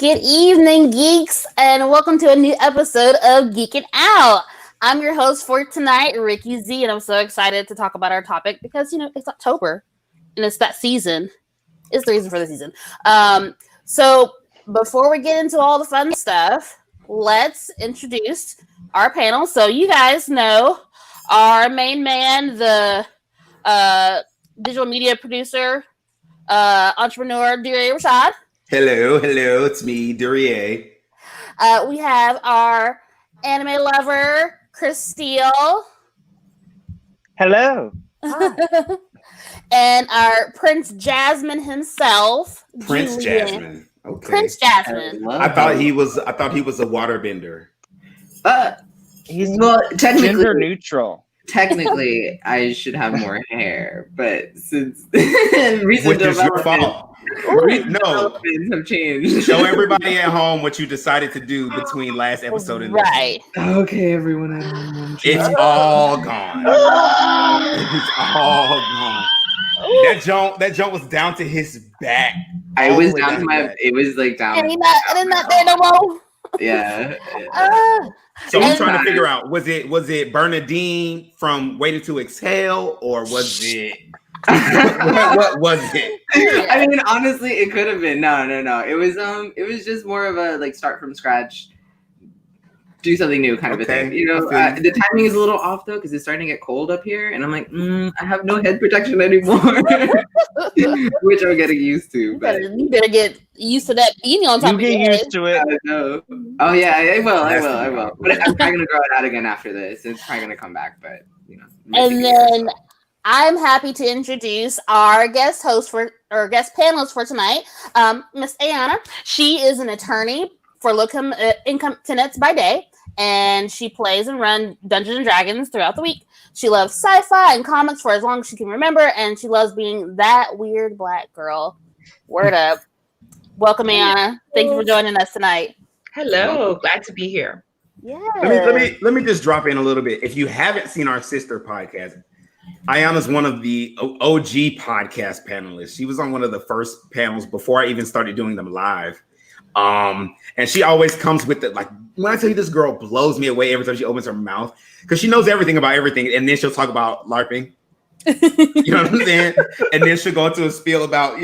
Good evening, geeks, and welcome to a new episode of Geekin' Out. I'm your host for tonight, Ricky Z, and I'm so excited to talk about our topic because, it's October, and it's that season. It's the reason for the season. So before we get into all the fun stuff, let's introduce our panel. So you guys know our main man, the digital media producer, entrepreneur, Duray Rashad. Hello, it's me, Duryea. We have our anime lover, Chris Steele. Hello. And our Prince Jasmine himself, Prince Julian. Jasmine. Okay. Prince Jasmine. I thought he was a waterbender. He's technically gender neutral. Technically, I should have more hair, but since recent Which is your fault. developments have changed. Show everybody at home what you decided to do between last episode and this. Right. Okay, everyone at home. It's all gone. It's all gone. That jump was down to his back. I was down to my. It was like down. And he's not there no more. Yeah. So I'm trying to figure out, was it Bernadine from Waiting to Exhale, or was it what was it? I mean, honestly, it could have been. No. It was just more of a like start from scratch, do something new kind of a thing. The timing is a little off though because it's starting to get cold up here, and I'm like, I have no head protection anymore, which I'm getting used to. But you better get used to that beanie on top You of your get head. used to it. I know. Oh yeah, I will. But I'm probably gonna grow it out again after this. It's probably gonna come back, but And then I'm happy to introduce our guest panelist for tonight, Miss Ayanna. She is an attorney for low-income tenants by day, and she plays and runs Dungeons and Dragons throughout the week. She loves sci-fi and comics for as long as she can remember, and she loves being that weird black girl. Word up. Welcome, Ayanna. Thank you for joining us tonight. Hello, glad to be here. Yeah. Let me just drop in a little bit. If you haven't seen our sister podcast, Ayanna's one of the OG podcast panelists. She was on one of the first panels before I even started doing them live. And she always comes with it. Like, when I tell you, this girl blows me away every time she opens her mouth because she knows everything about everything. And then she'll talk about LARPing. You know what I'm saying? And then she'll go into a spiel about,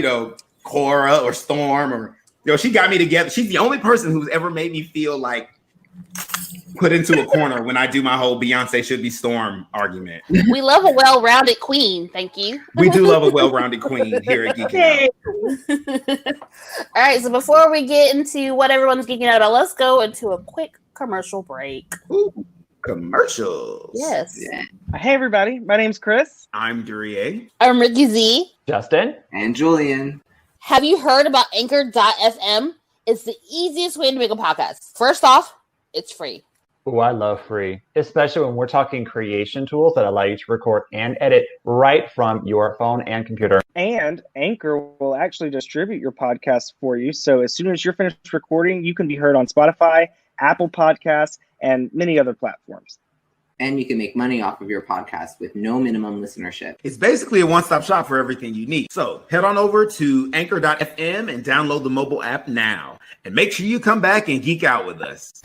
Korra or Storm or, she got me together. She's the only person who's ever made me feel like put into a corner when I do my whole Beyonce should be Storm argument. We love a well-rounded queen. Thank you. We do love a well-rounded queen here at Geekin' Out. All right, so before we get into what everyone's geeking out about, let's go into a quick commercial break. Ooh, commercials. Yes. yeah. Hey everybody, my name's Chris. I'm Duryea. I'm Ricky Z. Justin? And Julian. Have you heard about Anchor.fm? It's the easiest way to make a podcast. First off, it's free. Oh, I love free, especially when we're talking creation tools that allow you to record and edit right from your phone and computer. And Anchor will actually distribute your podcast for you. So as soon as you're finished recording, you can be heard on Spotify, Apple Podcasts, and many other platforms. And you can make money off of your podcast with no minimum listenership. It's basically a one-stop shop for everything you need. So head on over to anchor.fm and download the mobile app now. And make sure you come back and geek out with us.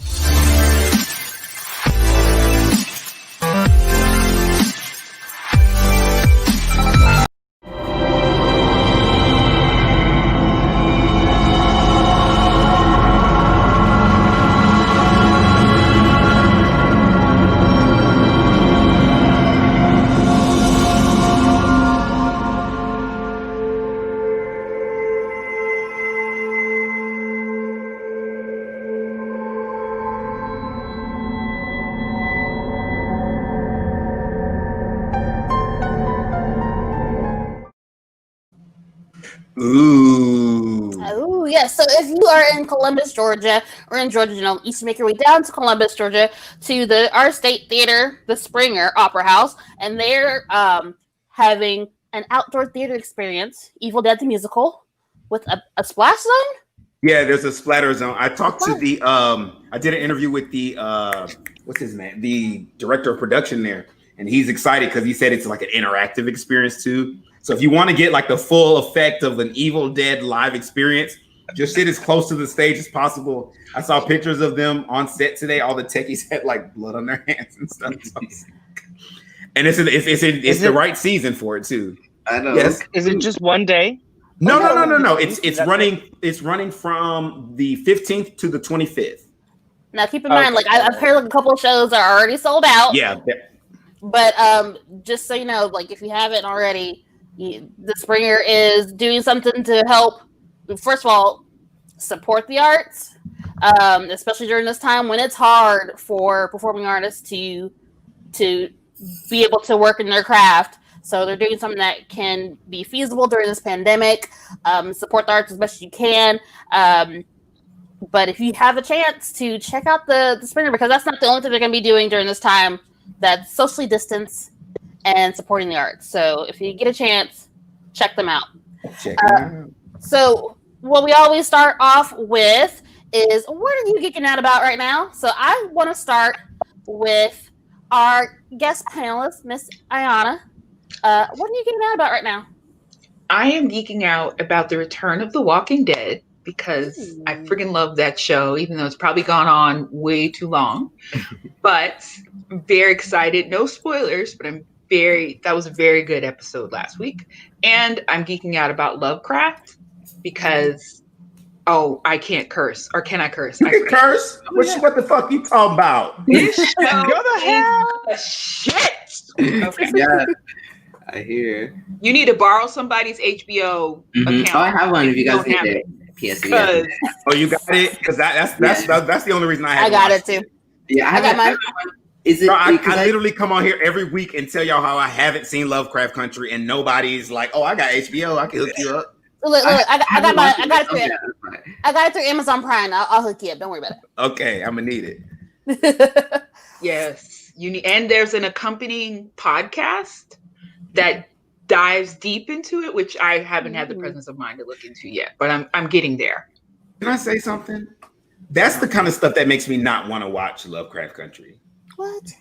Oh, yeah. So if you are in Columbus, Georgia, or in Georgia, you should make your way down to Columbus, Georgia, to our state theater, the Springer Opera House, and they're having an outdoor theater experience, Evil Dead the Musical, with a splash zone. Yeah, there's a splatter zone. I talked to the I did an interview with the what's his name, the director of production there, and he's excited because he said it's like an interactive experience too. So if you want to get like the full effect of an Evil Dead live experience, Just sit as close to the stage as possible. I saw pictures of them on set today. All the techies had like blood on their hands and stuff. And it's the right season for it too. I know. Yes. Is it just one day? No. It's running from the 15th to the 25th. Now keep in mind, like I've heard like a couple of shows are already sold out. Yeah. But just so you know, like if you haven't already, the Springer is doing something to help. First of all, support the arts, especially during this time when it's hard for performing artists to be able to work in their craft. So they're doing something that can be feasible during this pandemic. Support the arts as best you can. But if you have a chance to check out the Springer, because that's not the only thing they're going to be doing during this time, that's socially distanced and supporting the arts. So if you get a chance, check them out. So what we always start off with is, what are you geeking out about right now? So I want to start with our guest panelist, Miss Ayanna. What are you geeking out about right now? I am geeking out about the return of The Walking Dead because I freaking love that show, even though it's probably gone on way too long. But I'm very excited. No spoilers, but that was a very good episode last week. And I'm geeking out about Lovecraft because, I can't curse. Or can I curse? You can curse? What the fuck you talking about? This show Go the hell. is shit. Okay. Yeah, I hear. You need to borrow somebody's HBO account. Oh, I have one if you guys need it. PSV. Oh, you got it? Because that's the only reason I got it too. Yeah, I got mine. Is it? Bro, I literally come on here every week and tell y'all how I haven't seen Lovecraft Country, and nobody's like, "Oh, I got HBO. I can hook you up." Look, I got it through Amazon Prime. I'll hook you up. Don't worry about it. Okay, I'm gonna need it. Yes, you need, and there's an accompanying podcast that dives deep into it, which I haven't had the presence of mind to look into yet, but I'm getting there. Can I say something? That's the kind of stuff that makes me not want to watch Lovecraft Country. What?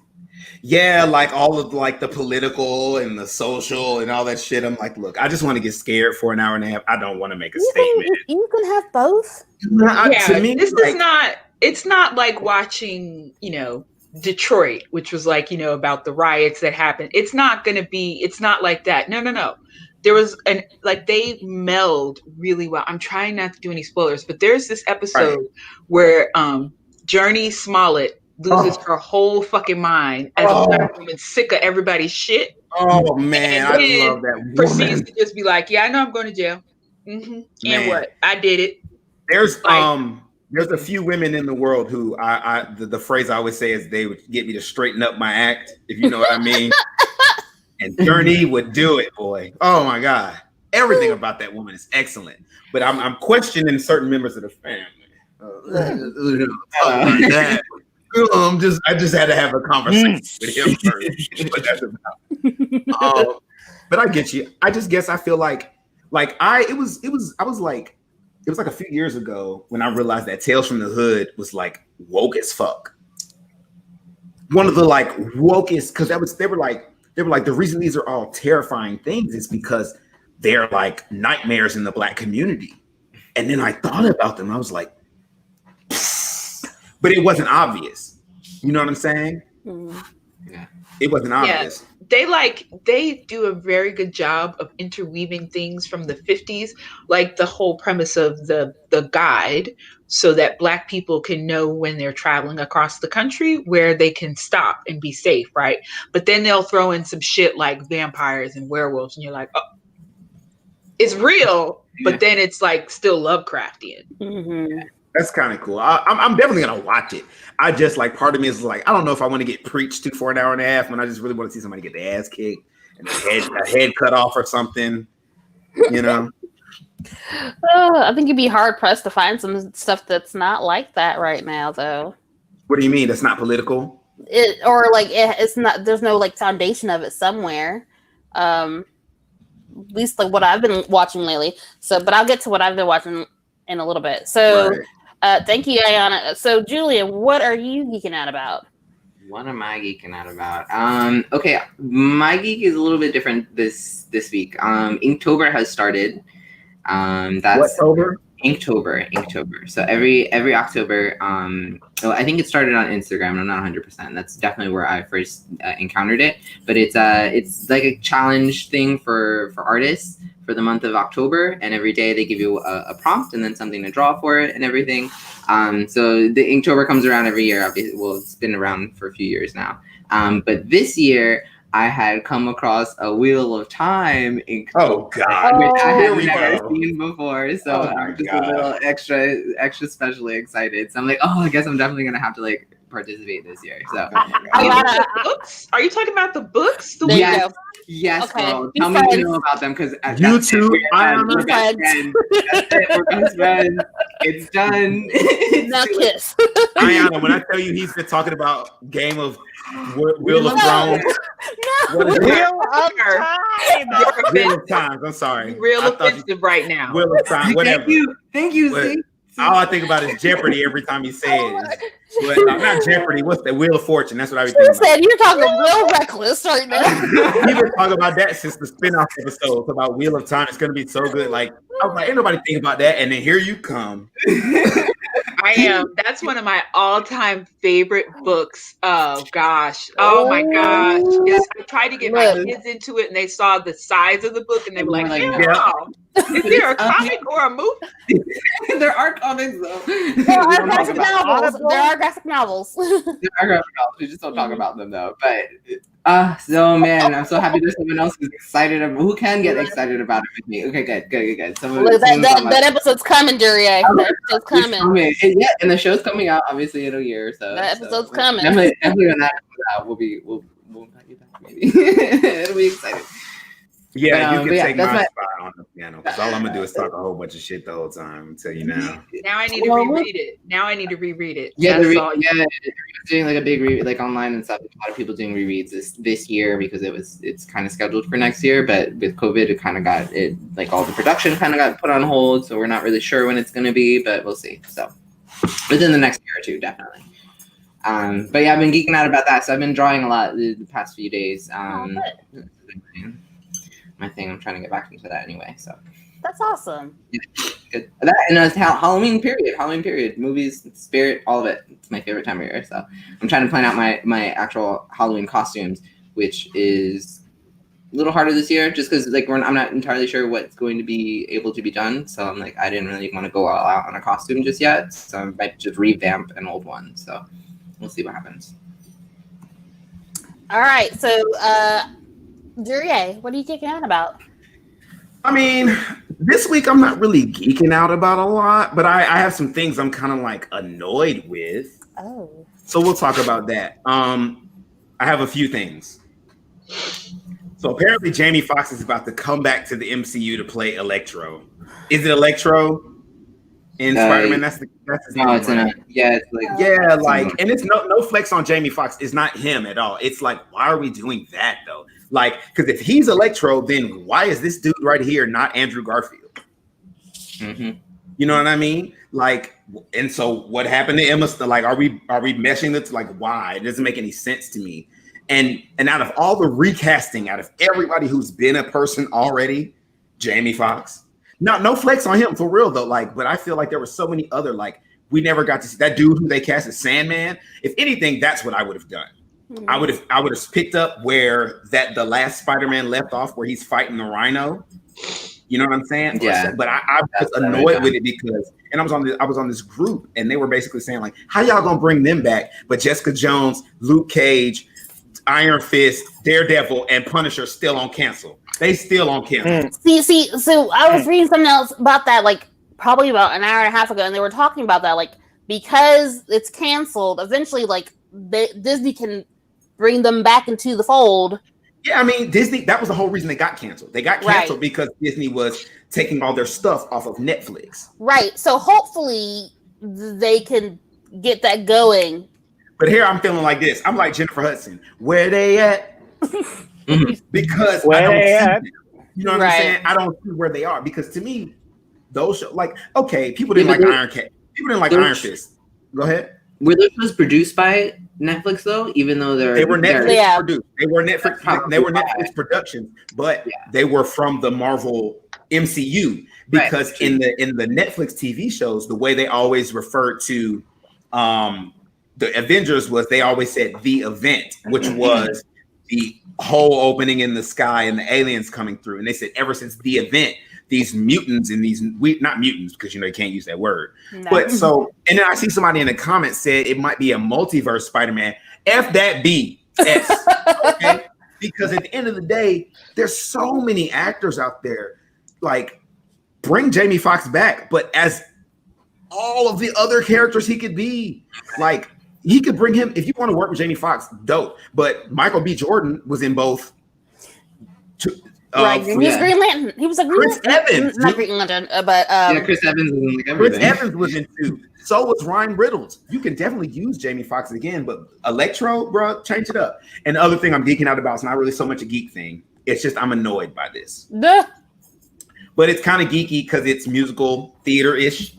Yeah, like all of like the political and the social and all that shit. I'm like, look, I just want to get scared for an hour and a half. I don't want to make a statement. You can have both. To me, this is not. It's not like watching, Detroit, which was like, about the riots that happened. It's not like that. No. There was they meld really well. I'm trying not to do any spoilers, but there's this episode where Journey Smollett loses her whole fucking mind as a black woman, sick of everybody's shit. Oh man, I love that woman. Proceeds to just be like, yeah, I know I'm going to jail. Mm-hmm. And what? I did it. There's a few women in the world who the phrase I always say is they would get me to straighten up my act, if you know what I mean. And Journey would do it, boy. Oh my God. Everything about that woman is excellent. But I'm questioning certain members of the family. I just had to have a conversation with him first. But that's about. But I get you. I just guess I feel like it was like a few years ago when I realized that Tales from the Hood was like woke as fuck. One of the like wokest, because they were like the reason these are all terrifying things is because they're like nightmares in the Black community. And then I thought about them. I was like, but it wasn't obvious. You know what I'm saying? Yeah. It wasn't obvious. Yeah. They do a very good job of interweaving things from the 50s, like the whole premise of the guide, so that Black people can know when they're traveling across the country where they can stop and be safe, right? But then they'll throw in some shit like vampires and werewolves, and you're like, oh, it's real, but then it's like still Lovecraftian. Mm-hmm. That's kind of cool. I'm definitely gonna watch it. I just like, part of me is like, I don't know if I want to get preached to for an hour and a half when I just really want to see somebody get their ass kicked and a head cut off or something. You know. I think you'd be hard pressed to find some stuff that's not like that right now, though. What do you mean? That's not political? It's not. There's no like foundation of it somewhere. At least like what I've been watching lately. So, but I'll get to what I've been watching in a little bit. So, thank you, Ayanna. So, Julian, what are you geeking out about? What am I geeking out about? Okay, my geek is a little bit different this week. Inktober has started. That's October? Inktober. So every October, well, I think it started on Instagram. I'm not 100%. That's definitely where I first encountered it. But it's like a challenge thing for artists for the month of October, and every day they give you a prompt and then something to draw for it and everything. So the Inktober comes around every year. Obviously, well, it's been around for a few years now. But this year, I had come across a Wheel of Time Inktober. Oh God! Which I Here had we never go. seen before, so I'm just a little extra specially excited. So I'm like, oh, I guess I'm definitely gonna have to like participate this year. So Are you talking about the books? There you go. yes, Okay. girl. Tell me you know about them because You too. we're best friends. That's it. We're best friends. It's done. Now kiss. Ayanna, when I tell you he's been talking about Game of Wheel of Thrones. What is Wheel of Time. Wheel of Times. I'm sorry. Real offensive right now. Wheel of Time. Whatever. Thank you. But See? all I think about is Jeopardy every time he says. But not Jeopardy. What's that? Wheel of Fortune. That's what I was thinking about. Said you're talking real reckless right now. We've been talking about that since the spin-off episode about Wheel of Time. It's gonna be so good. Like I was like, ain't nobody think about that, and then here you come. I am. That's one of my all-time favorite books. Oh gosh. Oh my gosh. Yes, I tried to get my kids into it, and they saw the size of the book, and they were like, "Wow, is there a comic or a movie?" There are comics though. There are graphic novels. There are graphic novels. We just don't talk about them though. But so man, I'm so happy there's someone else who's excited who can get excited about it with me. Okay, good. Look, that episode's coming, Duryea. That episode's coming. Yeah, and the show's coming out obviously in a year or so. That episode's coming. Definitely when that comes out, we'll invite you back maybe. It'll be exciting. Yeah, you can take my spot on the piano because all I'm gonna do is talk a whole bunch of shit the whole time. I'll tell you now. Now I need to reread it. Yeah, doing like a big read like online and stuff. A lot of people doing rereads this year because it's kind of scheduled for next year, but with COVID, it kind of got it like all the production kind of got put on hold, so we're not really sure when it's gonna be, but we'll see. So within the next year or two, definitely. But yeah, I've been geeking out about that. So I've been drawing a lot the past few days. My thing. I'm trying to get back into that anyway. So that's awesome. Yeah, good. That and Halloween period, movies, spirit, all of it. It's my favorite time of year. So I'm trying to plan out my actual Halloween costumes, which is a little harder this year, just because like I'm not entirely sure what's going to be able to be done. So I'm like I didn't really want to go all out on a costume just yet. So I might just revamp an old one. So we'll see what happens. All right, so Duryea, what are you geeking out about? I mean, this week I'm not really geeking out about a lot, but I have some things I'm kind of like annoyed with. Oh. So we'll talk about that. I have a few things. So apparently Jamie Foxx is about to come back to the MCU to play Electro. Is it Electro in Spider-Man? That's his name. It's like and it's no flex on Jamie Foxx. It's not him at all. It's like, why are we doing that though? Like, because if he's Electro, then why is this dude right here not Andrew Garfield? Mm-hmm. You know what I mean? Like, and so what happened to Emma? Like, are we meshing it? Like, why? It doesn't make any sense to me. And out of all the recasting, out of everybody who's been a person already, Jamie Foxx. No flex on him for real though. Like, but I feel like there were so many other like we never got to see that dude who they cast as Sandman. If anything, that's what I would have done. Mm-hmm. I would have picked up where the last Spider-Man left off, where he's fighting the Rhino. You know what I'm saying? Yeah. But I was annoyed with it because, and I was on this group, and they were basically saying like, how y'all gonna bring them back? But Jessica Jones, Luke Cage, Iron Fist, Daredevil, and Punisher still on cancel. They still on cancel. See. So I was reading something else about that, like probably about an hour and a half ago, and they were talking about that, like because it's canceled, eventually, like Disney can bring them back into the fold. Yeah, I mean Disney. That was the whole reason they got canceled. They got canceled because Disney was taking all their stuff off of Netflix. Right. So hopefully they can get that going. But here I'm feeling like this. I'm like Jennifer Hudson. Where they at? Because where I don't they see at? them. You know what I'm saying? I don't see where they are because to me, those shows, like people didn't like Iron Cat. People didn't like Iron Fist. Go ahead. Were those shows produced by Netflix though, even though they were Netflix produced. They were Netflix productions, but they were from the Marvel MCU because in the Netflix TV shows, the way they always referred to the Avengers was they always said the event, which was the whole opening in the sky and the aliens coming through. And they said ever since the event, these mutants and not mutants because you can't use that word. No. But so, and then I see somebody in the comments said it might be a multiverse Spider-Man. F that B. S. Okay? Because at the end of the day, there's so many actors out there. Like, bring Jamie Foxx back, but as all of the other characters he could be. Like, he could bring him, if you want to work with Jamie Foxx, dope. But Michael B. Jordan was in both. Right, he was Green Lantern. He was a Chris Evans, not Green Lantern, but Chris Evans was in everything. Chris Evans was in 2. So was Ryan Reynolds. You can definitely use Jamie Foxx again, but Electro, bro, change it up. And the other thing I'm geeking out about, it's not really so much a geek thing. It's just I'm annoyed by this. Duh. But it's kind of geeky because it's musical theater-ish.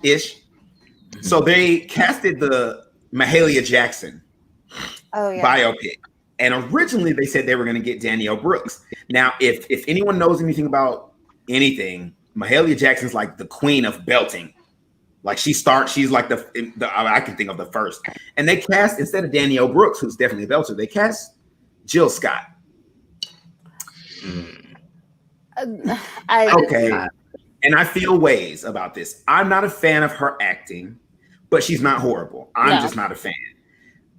So they casted the Mahalia Jackson biopic. And originally they said they were going to get Danielle Brooks. Now, if anyone knows anything about anything, Mahalia Jackson's like the queen of belting. Like she's like the I can think of the first. And they cast, instead of Danielle Brooks, who's definitely a belter, they cast Jill Scott. Okay. And I feel ways about this. I'm not a fan of her acting, but she's not horrible. I'm just not a fan.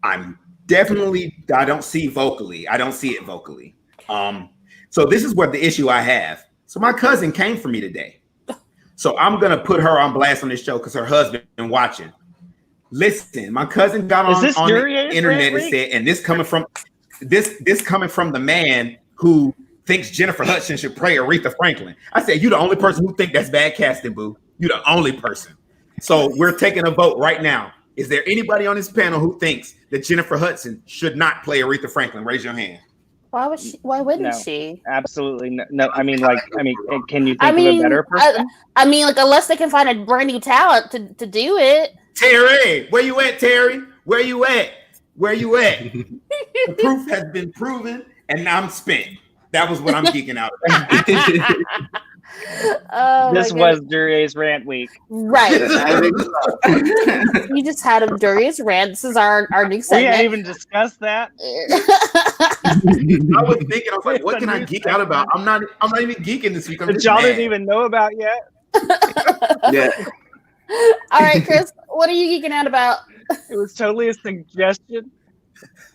I don't see it vocally. So this is what the issue I have. So my cousin came for me today. So I'm going to put her on blast on this show because her husband been watching. Listen, my cousin got on the internet and said, and this coming from the man who thinks Jennifer Hudson should play Aretha Franklin. I said, you the only person who think that's bad casting, boo. You the only person. So we're taking a vote right now. Is there anybody on this panel who thinks that Jennifer Hudson should not play Aretha Franklin? Raise your hand. Why wouldn't she? Absolutely no. I mean, can you think of a better person? Unless they can find a brand new talent to do it. Terry, where you at, Terry? Where you at? The proof has been proven, and I'm spent. That was what I'm geeking out about. This was Durye's rant week. Right. We just had a Durye's rant. This is our new segment. We didn't even discuss that. I was thinking, I was like, what can I geek out about? I'm not even geeking this week. Y'all didn't even know about yet. Yeah. All right, Chris, what are you geeking out about? It was totally a suggestion.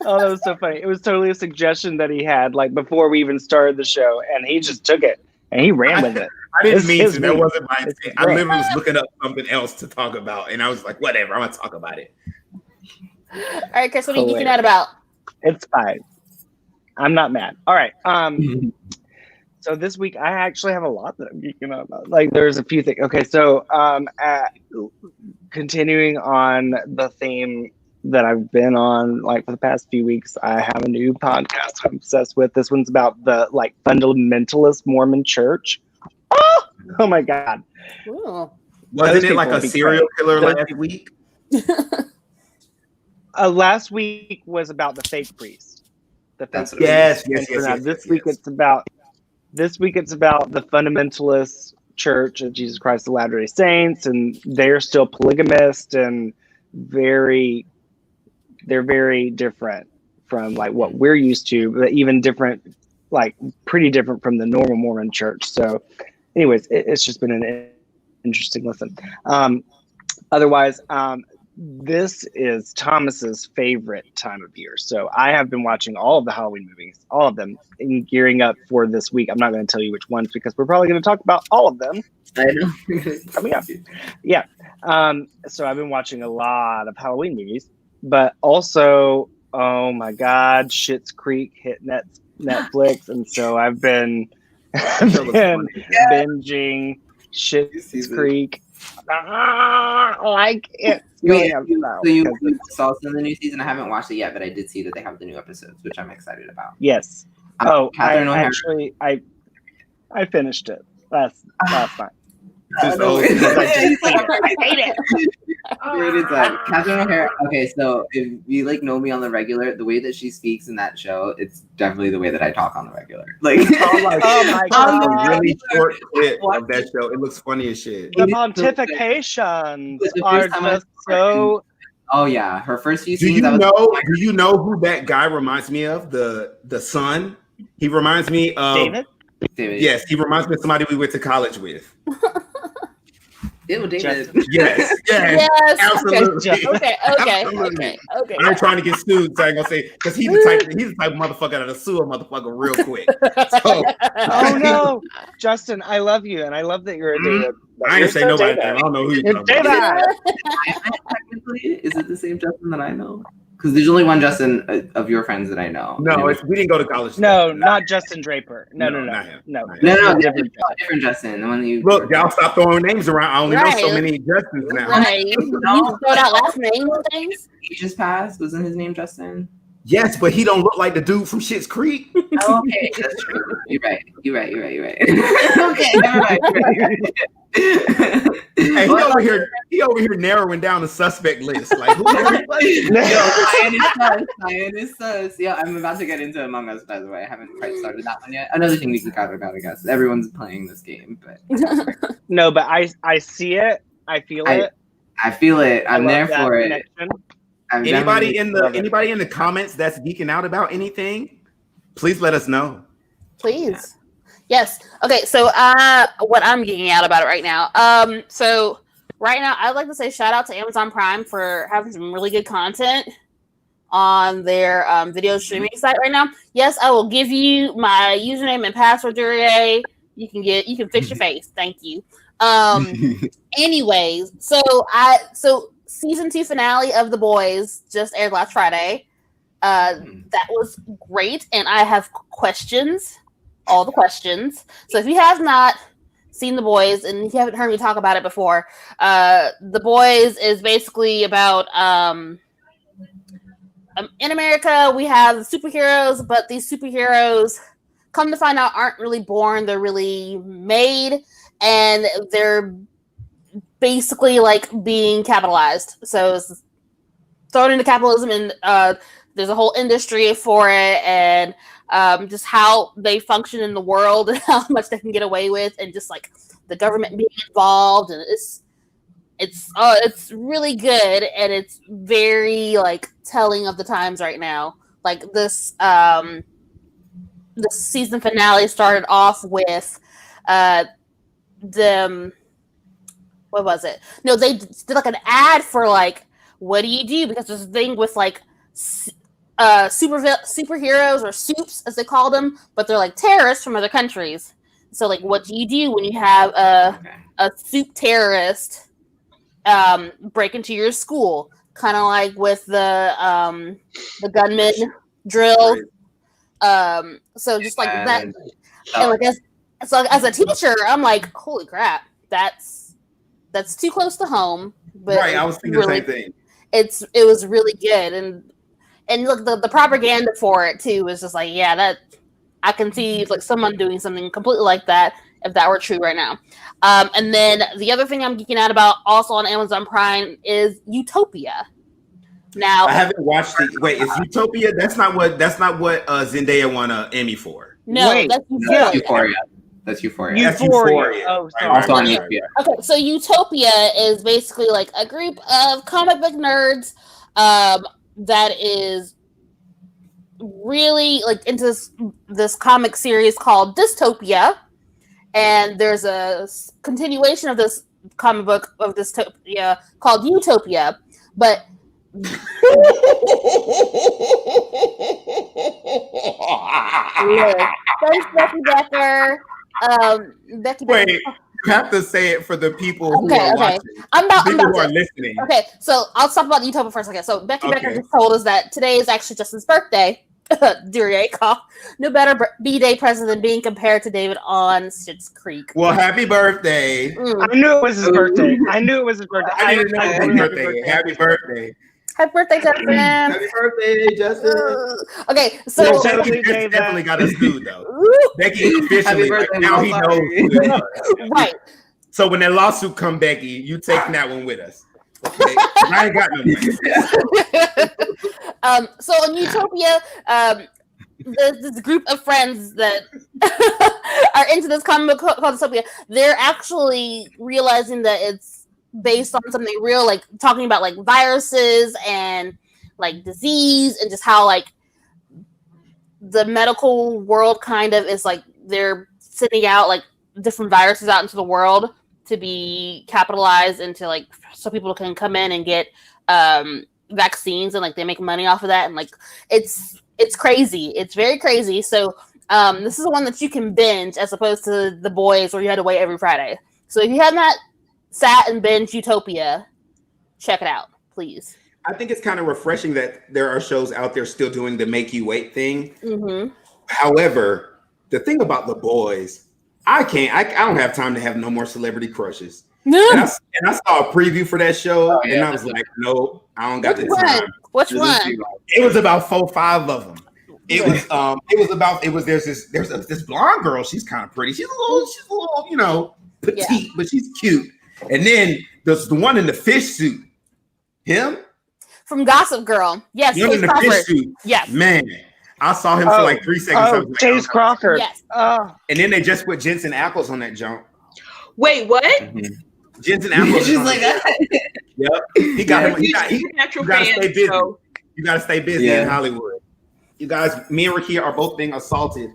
Oh, that was so funny. It was totally a suggestion that he had, like, before we even started the show, and he just took it and he ran with it. I didn't mean to. That wasn't my intent. I literally was looking up something else to talk about, and I was like, whatever, I'm gonna talk about it. All right, Chris, what are you geeking out about? It's fine. I'm not mad. All right. So this week I actually have a lot that I'm geeking out about. Like, there's a few things. Okay, so continuing on the theme that I've been on, like, for the past few weeks, I have a new podcast I'm obsessed with. This one's about the, like, fundamentalist Mormon church. Oh my God. Ooh. Wasn't it like a serial killer last week? Last week was about the fake priest. Yes. This week it's about the fundamentalist Church of Jesus Christ of Latter-day Saints, and they're still polygamist and they're very different from, like, what we're used to, but even different, like, pretty different from the normal Mormon church. So anyways, it's just been an interesting listen. Otherwise, this is Thomas's favorite time of year. So I have been watching all of the Halloween movies, all of them, and gearing up for this week. I'm not going to tell you which ones because we're probably going to talk about all of them. I know. Coming up. Yeah. So I've been watching a lot of Halloween movies, but also, oh my God, Schitt's Creek hit Netflix. And so I've been binging Schitt's Creek. Like it. So you saw some of the new season. I haven't watched it yet, but I did see that they have the new episodes, which I'm excited about. Yes. I finished it last night. I hate it. Rated time. Catherine O'Hara. Okay, so if you like know me on the regular, the way that she speaks in that show, it's definitely the way that I talk on the regular. Like, oh my god, really short clip of that show. It looks funny as shit. The pontifications are just so. Oh yeah, her first few Do scenes. Do you know who that guy reminds me of? The son. He reminds me of David. Yes, he reminds me of somebody we went to college with. Ew, David. Yes, absolutely. Okay. Absolutely. I ain't trying to get sued, so I ain't gonna say because he's the type of motherfucker that'll sue a motherfucker real quick. So, oh no, Justin, I love you, and I love that you're a David. I ain't say nobody's name. I don't know who you're talking about. Technically, is it the same Justin that I know? Because there's only one Justin of your friends that I know. No, we didn't go to college. No, not Justin Draper. No, not him. No, different Justin. The one that you look. Y'all stop throwing names around. I only know so many Justins now. Right. You throw out last names and things. He just passed. Wasn't his name Justin? Yes, but he don't look like the dude from Schitt's Creek. Oh, okay, that's true. You're right. Okay, never mind. Hey, he over here narrowing down the suspect list. Like, who Cyan is sus. Yeah, I'm about to get into Among Us, by the way. I haven't quite started that one yet. Another thing we can talk about, I guess. Everyone's playing this game, but no, but I see it. I feel it. I feel it. I'm there for it. Anybody in the comments that's geeking out about anything, please let us know. Please. Yes. Okay. So, what I'm geeking out about it right now. So right now, I'd like to say shout out to Amazon Prime for having some really good content on their video streaming site right now. Yes, I will give you my username and password, Duryea. You can fix your face. Thank you. Anyways, so season 2 finale of The Boys just aired last Friday. That was great, and I have questions. All the questions. So if you have not seen The Boys and if you haven't heard me talk about it before, The Boys is basically about in America we have superheroes, but these superheroes, come to find out, aren't really born. They're really made, and they're basically like being capitalized. So it's thrown into capitalism, and there's a whole industry for it, and just how they function in the world and how much they can get away with, and just like the government being involved, and it's really good, and it's very like telling of the times right now. Like this season finale started off with them. What was it? No, they did like an ad for like, what do you do? Because there's a thing with like superheroes, or soups as they call them, but they're like terrorists from other countries. So like, what do you do when you have a soup terrorist break into your school? Kind of like with the gunman drill. So just like that, and like as a teacher, I'm like, holy crap, that's too close to home. But right, I was thinking really, the same thing. It was really good, and look, the propaganda for it too was just like, yeah, that I can see like someone doing something completely like that if that were true right now. And then the other thing I'm geeking out about, also on Amazon Prime, is Utopia. Now I haven't watched it. Wait, is Utopia? That's not what Zendaya won an Emmy for. No, that's Euphoria. That's Euphoria. That's Euphoria. Oh, sorry. Also on HBO. Okay, so Utopia is basically like a group of comic book nerds that is really like into this comic series called Dystopia, and there's a continuation of this comic book of Dystopia called Utopia, but thanks, Becky Becker. Becky Wait, Becker. you have to say it for the people who are watching. I'm about who are to. listening. Okay, so I'll talk about Utopia for a second. So Becky Becker just told us that today is actually Justin's birthday. Duryea cough. No better B-Day present than being compared to David on Schitt's Creek. Well, happy birthday. I knew it was his birthday. I did know happy birthday. Happy birthday. Happy birthday, Justin. Happy birthday, Justin. Okay, so Becky definitely got us sued though. Becky officially, like, now he knows. Right. So when that lawsuit come, Becky, you taking that one with us. Okay? I ain't got no money. So in Utopia, there's this group of friends that are into this comic book called Utopia. They're actually realizing that it's based on something real, like talking about like viruses and like disease and just how like the medical world kind of is like they're sending out like different viruses out into the world to be capitalized into like so people can come in and get vaccines and like they make money off of that and like it's crazy. It's very crazy. So this is the one that you can binge as opposed to The Boys where you had to wait every Friday. So if you have not sat and binge Utopia, check it out, please. I think it's kind of refreshing that there are shows out there still doing the make you wait thing. Mm-hmm. However, the thing about The Boys, I don't have time to have no more celebrity crushes. And I saw a preview for that show, and I was like, no, I don't got the time. Which one? It was about 4-5 of them. There's this blonde girl. She's kind of pretty. She's a little, you know, petite, but she's cute. And then there's the one in the fish suit. Him from Gossip Girl. Yes, the one in the fish suit. Yes, man. I saw him for like 3 seconds. Chase Crawford. Yes. And then they just put Jensen Ackles on that jump. Wait, what? Mm-hmm. Jensen Ackles. She's like that. Yep. He got him. You gotta stay busy. So. You gotta stay busy in Hollywood. You guys, me and Ricky are both being assaulted.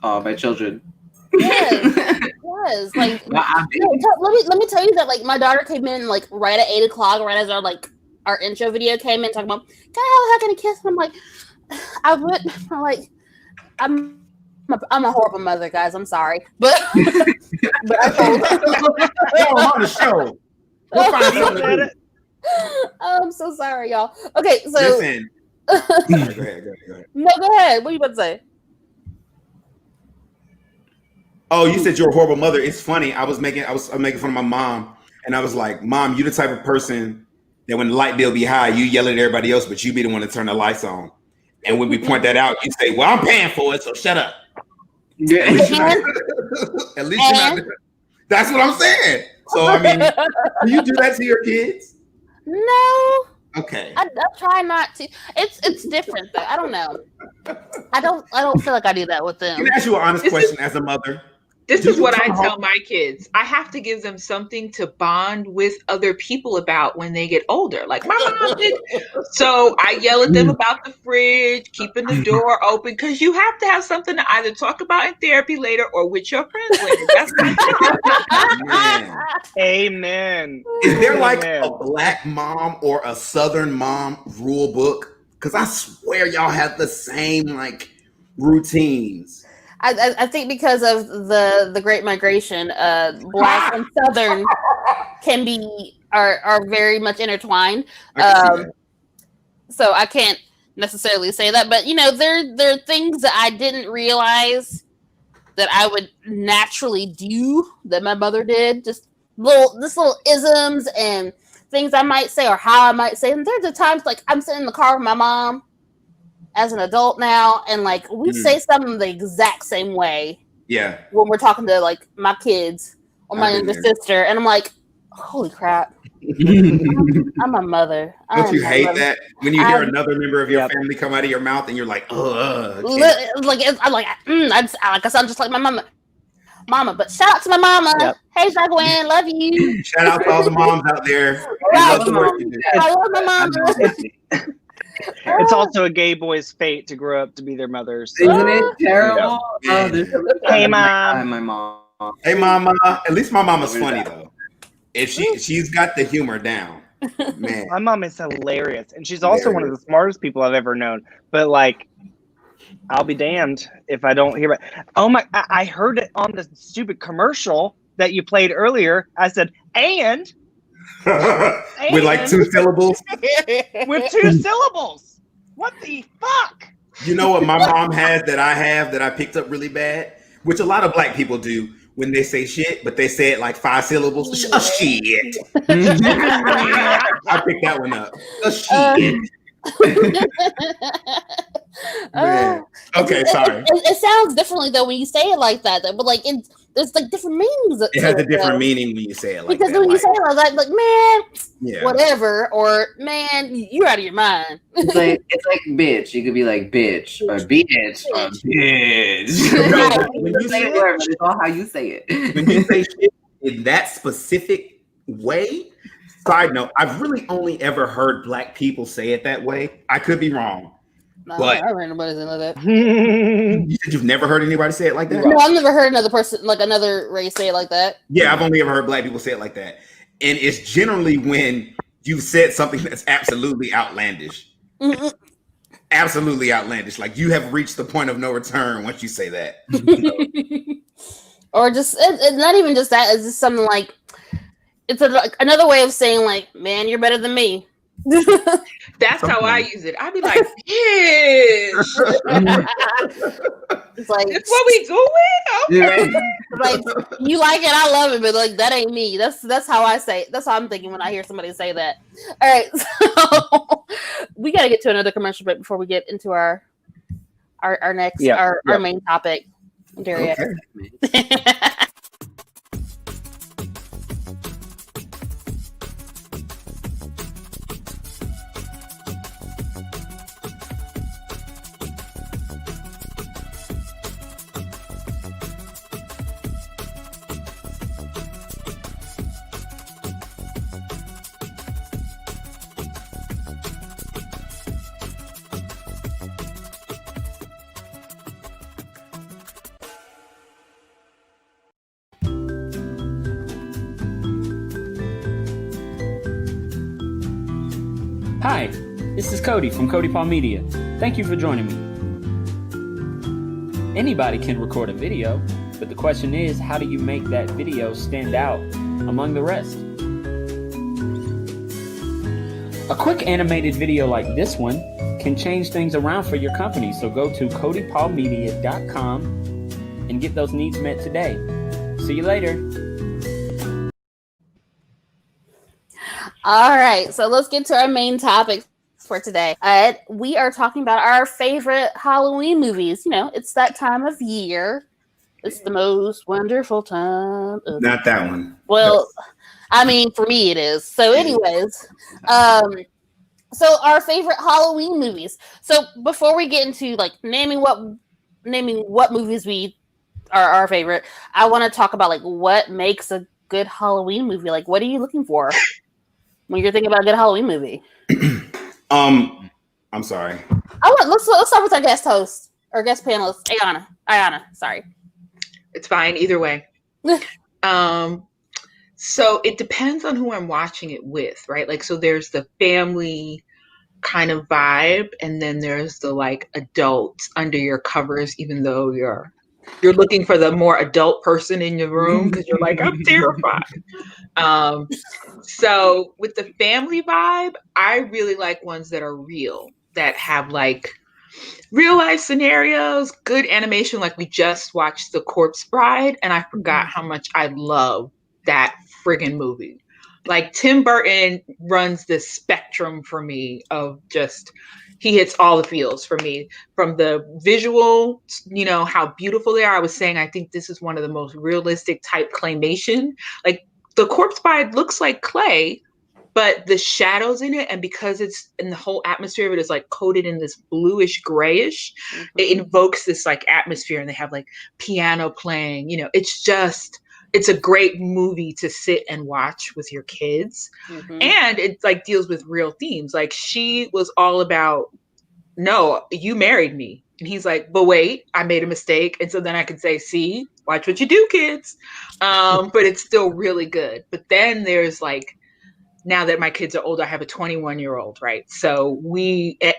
Oh, by children. Yes. Yes. Like let me tell you that like my daughter came in like right at 8:00, right as our intro video came in talking about, how can I kiss? And I'm like, I'm a horrible mother, guys. I'm sorry, but I told her. I'm on the show. We'll find something to do. I'm so sorry, y'all. Okay, so listen. Go ahead. No, go ahead. What are you about to say? Oh, you said you're a horrible mother. It's funny. I was making fun of my mom, and I was like, "Mom, you the type of person that when the light bill be high, you yell at everybody else, but you be the one to turn the lights on. And when we point that out, you say, well, I'm paying for it, so shut up." Yeah, at least you're not. That's what I'm saying. So, I mean, do you do that to your kids? No. Okay. I try not to. It's different though. I don't know. I don't feel like I do that with them. Can I ask you an honest question as a mother? This is what I tell my kids. I have to give them something to bond with other people about when they get older. Like my mom did. So I yell at them about the fridge, keeping the door open, because you have to have something to either talk about in therapy later or with your friends later. That's my Amen. Is there like a black mom or a Southern mom rule book? Because I swear y'all have the same like routines. I think because of the Great Migration, Black and Southern are very much intertwined. So I can't necessarily say that, but you know, there are things that I didn't realize that I would naturally do that my mother did. Just little isms and things I might say or how I might say them. There's the times like I'm sitting in the car with my mom as an adult now, and like we say something the exact same way. Yeah. When we're talking to like my kids or my younger sister, and I'm like, holy crap. I'm a mother. Don't you hate that when you hear another member of your family come out of your mouth and you're like, ugh. I sound just like my mama. But shout out to my mama. Yep. Hey, Jacqueline, love you. Shout out to all the moms out there. I love my mama. It's also a gay boy's fate to grow up to be their mothers. Isn't it terrible? Yeah. Hey, mom. My mom. Hey, mama. At least my mama's funny though. If she's got the humor down, man. My mom is hilarious, and she's also one of the smartest people I've ever known. But like, I'll be damned if I don't hear it. Oh my! I heard it on the stupid commercial that you played earlier. I said, and. With like 2 syllables. With 2 syllables. What the fuck? You know what my mom has that I have that I picked up really bad, which a lot of black people do when they say shit, but they say it like 5 syllables. Shit. I picked that one up. Shit. Okay, sorry. It sounds differently though when you say it like that, but like there's like different meanings. It has a different meaning when you say it like because that. when you say it like that, like man, yeah, whatever, or man, you're out of your mind. It's like bitch. You could be like bitch or bitch or bitch. No, when you say it, it's all how you say it. When you say shit in that specific way. Side note: I've really only ever heard Black people say it that way. I could be wrong. No, but I heard nobody say that. You said you've never heard anybody say it like that? No, I've never heard another person, like another race, say it like that. Yeah, I've only ever heard Black people say it like that. And it's generally when you've said something that's absolutely outlandish. Mm-hmm. Absolutely outlandish. Like you have reached the point of no return once you say that. Or just, it's not even just that. It's just something like, it's another way of saying like, man, you're better than me. That's how I use it. I'd be like, bitch. It's like, that's what we doing? Okay. Like, you like it, I love it, but like that ain't me. That's how I say it. That's how I'm thinking when I hear somebody say that. All right, so we got to get to another commercial break before we get into our next our main topic. Daria. Okay. Hi, this is Cody from Cody Paul Media. Thank you for joining me. Anybody can record a video, but the question is, how do you make that video stand out among the rest? A quick animated video like this one can change things around for your company, so go to codypaulmedia.com and get those needs met today. See you later. All right, so let's get to our main topic for today. We are talking about our favorite Halloween movies. You know, it's that time of year. It's the most wonderful time. Not that one. Well, I mean, for me it is. So anyways, so our favorite Halloween movies. So before we get into like naming what movies we are our favorite, I want to talk about like what makes a good Halloween movie. Like, what are you looking for when you're thinking about a good Halloween movie? I'm sorry. Let's start with our guest host or guest panelist, Ayanna. Sorry. It's fine either way. So it depends on who I'm watching it with, right? Like, so there's the family kind of vibe, and then there's the like adults under your covers, even though you're looking for the more adult person in your room because you're like, I'm terrified. So with the family vibe, I really like ones that are real, that have like real life scenarios, good animation. Like we just watched The Corpse Bride, and I forgot how much I love that friggin' movie. Like Tim Burton runs this spectrum for me of just, he hits all the feels for me, from the visual, you know, how beautiful they are. I was saying, I think this is one of the most realistic type claymation. Like The Corpse Bride looks like clay, but the shadows in it, and because it's in the whole atmosphere of it is like coated in this bluish grayish, it invokes this like atmosphere, and they have like piano playing, you know, it's a great movie to sit and watch with your kids. And it like deals with real themes. Like she was all about, no, you married me. And he's like, but wait, I made a mistake. And so then I could say, see, watch what you do, kids. But it's still really good. But then there's like, now that my kids are older, I have a 21-year-old, right? So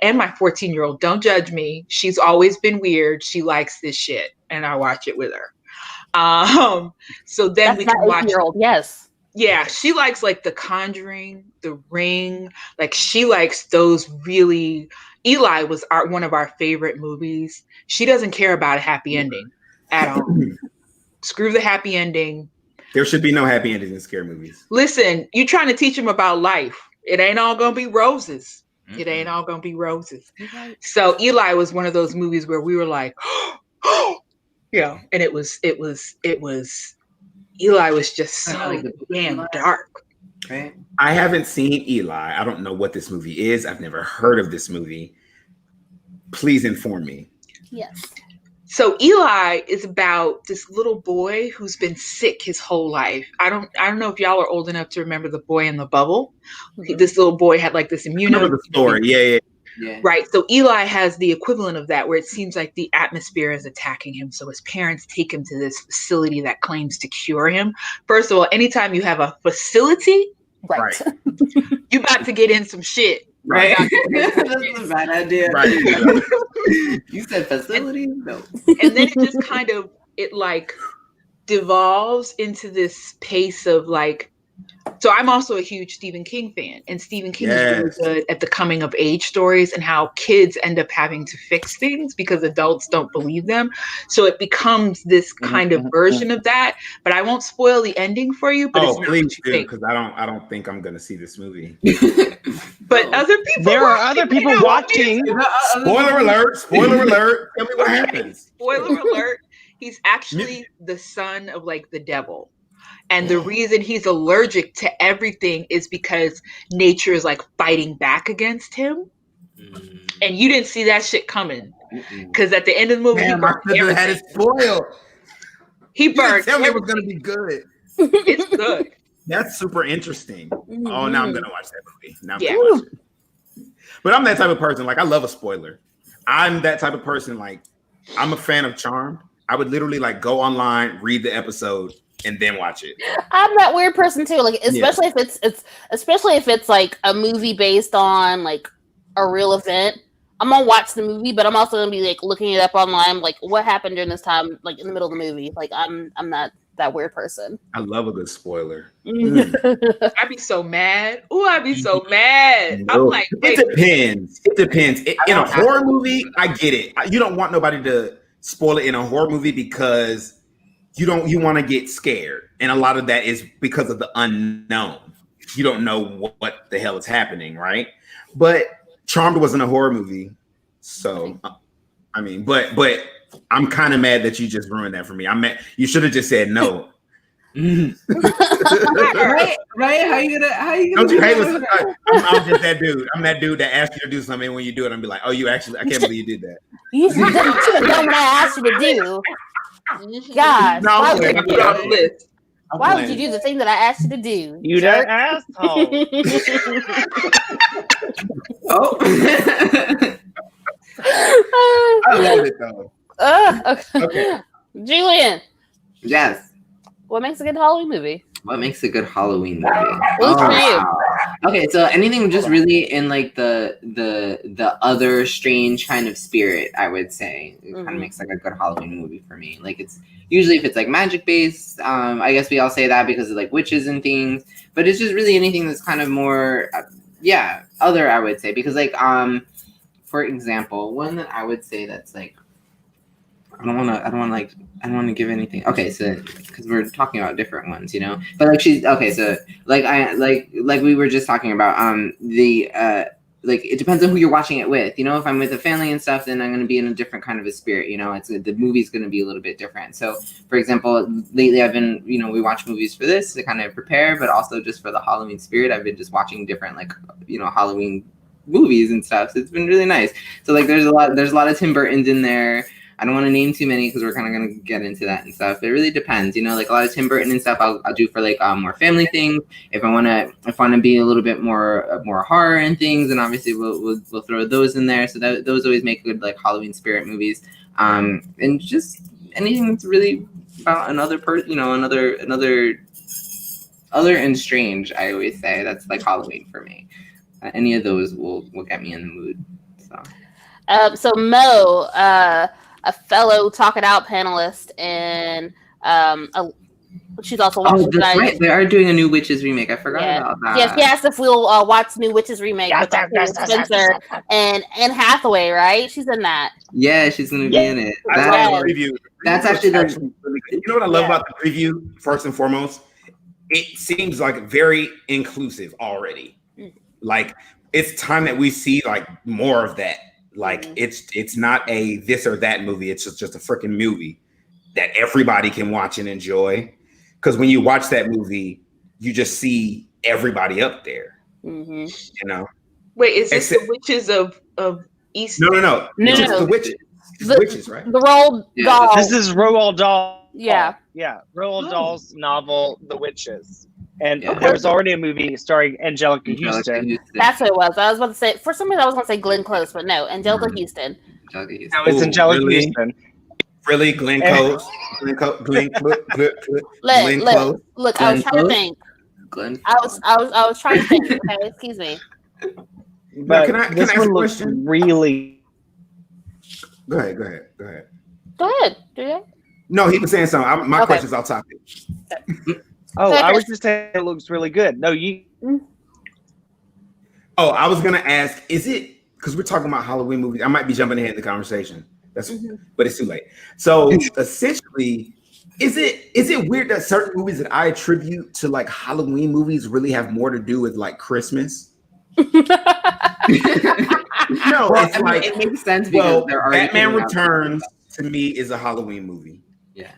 and my 14-year-old, don't judge me. She's always been weird. She likes this shit. And I watch it with her. So then we can watch. Yes. Yeah, she likes like The Conjuring, The Ring. Like she likes those really. Eli was one of our favorite movies. She doesn't care about a happy ending at all. Screw the happy ending. There should be no happy endings in scary movies. Listen, you're trying to teach them about life. It ain't all gonna be roses. It ain't all gonna be roses. So Eli was one of those movies where we were like, oh, and it was Eli was just so damn dark. Right. I haven't seen Eli. I don't know what this movie is. I've never heard of this movie. Please inform me. Yes. So Eli is about this little boy who's been sick his whole life. I don't know if y'all are old enough to remember The Boy in the Bubble. This little boy had like this immune. I remember the story. Yeah. Right. So Eli has the equivalent of that, where it seems like the atmosphere is attacking him. So his parents take him to this facility that claims to cure him. First of all, anytime you have a facility, right. you about to get in some shit. Right. That's a bad idea. Right. You said facility? No. And then it just kind of, it like devolves into this pace of like, so I'm also a huge Stephen King fan, and Stephen King is really good at the coming of age stories and how kids end up having to fix things because adults don't believe them. So it becomes this kind of version of that, but I won't spoil the ending for you. But it's not please do, because I don't think I'm gonna see this movie. But other people, there are other people watching. Spoiler alert! Spoiler alert! Tell me what happens. Spoiler alert! He's actually the son of like the devil. And the reason he's allergic to everything is because nature is like fighting back against him. And you didn't see that shit coming. Because at the end of the movie, he burned everything. Had it spoiled. He burned. Tell me it was gonna be good. It's good. That's super interesting. Oh, now I'm gonna watch that movie. Now I'm Yeah. gonna watch it. But I'm that type of person. Like, I love a spoiler. I'm that type of person. Like, I'm a fan of Charmed. I would literally like go online, read the episode, and then watch it. I'm that weird person too. Like, especially if it's like a movie based on like a real event. I'm gonna watch the movie, but I'm also gonna be like looking it up online, like what happened during this time, like in the middle of the movie. Like I'm not that weird person. I love a good spoiler. I'd be so mad. Oh, I'd be so mad. I'm like, it depends. It depends. In a horror movie, I get it. You don't want nobody to spoil it in a horror movie because you want to get scared, and a lot of that is because of the unknown. You don't know what the hell is happening, right? But Charmed wasn't a horror movie, so I mean, but I'm kind of mad that you just ruined that for me. I'm mad. You should have just said no. Right? How you gonna? I'm just that dude. I'm that dude that asks you to do something, and when you do it, I'm be like, oh, you actually? I can't believe you did that. You should have done what I asked you to do. God, No, why would you do the thing that I asked you to do? You that asshole. I love it though. Okay. Julian. Yes. What makes a good Halloween movie? What makes a good Halloween movie? What's for you? Okay, so anything just really in like the other strange kind of spirit, I would say, it kind of makes like a good Halloween movie for me. Like it's usually if it's like magic based, I guess we all say that because of like witches and things, but it's just really anything that's kind of more, other, I would say, because like for example, one that I would say that's like, I don't want to give anything. Okay, so because we're talking about different ones, you know. But like so like we were just talking about like it depends on who you're watching it with. You know, if I'm with a family and stuff, then I'm going to be in a different kind of a spirit. You know, the movie's going to be a little bit different. So, for example, lately I've been, you know, we watch movies for this to kind of prepare, but also just for the Halloween spirit. I've been just watching different like, you know, Halloween movies and stuff. So it's been really nice. So like there's a lot of Tim Burton's in there. I don't want to name too many because we're kind of going to get into that and stuff. It really depends, you know, like a lot of Tim Burton and stuff I'll do for like more family things. If I want to be a little bit more horror and things, and obviously we'll throw those in there. So those always make good like Halloween spirit movies. And just anything that's really about another person, you know, another other and strange, I always say that's like Halloween for me. Any of those will get me in the mood. So Mo, a fellow Talk It Out panelist, and she's also watching. Oh, that's right. They are doing a new Witches remake. I forgot about that. Yes, she asked if we'll watch new Witches remake with Spencer and Anne Hathaway, right? She's in that. Yeah, she's going to be in it. I saw the preview. That's actually really you know what I love about the preview, first and foremost? It seems like very inclusive already. Like it's time that we see like more of that. Like it's not a this or that movie. It's just a freaking movie that everybody can watch and enjoy. Because when you watch that movie, you just see everybody up there. You know. Wait, is this the Witches of East? No. It's just the witches. The witches, right? The Roald Dahl. This is Roald Dahl. Yeah. Roald Dahl's novel, The Witches. And there was already a movie starring Angelica Houston. That's what it was. I was about to say, for some reason, I was going to say Glenn Close, but no, Angelica Houston. No, it's Angelica Houston. Really? Glenn Close? Glenn Close? Look, I was trying to think. I was trying to think. Okay, excuse me. But can I this ask one a looks question? really. Go ahead. Go ahead. Do you? No, he was saying something. My question's off topic. Oh, I was just saying it looks really good. No, you. Oh, I was gonna ask, is it because we're talking about Halloween movies? I might be jumping ahead in the conversation. But it's too late. So essentially, is it weird that certain movies that I attribute to like Halloween movies really have more to do with like Christmas? No, it's like it makes sense because Batman Returns to me is a Halloween movie. Yeah,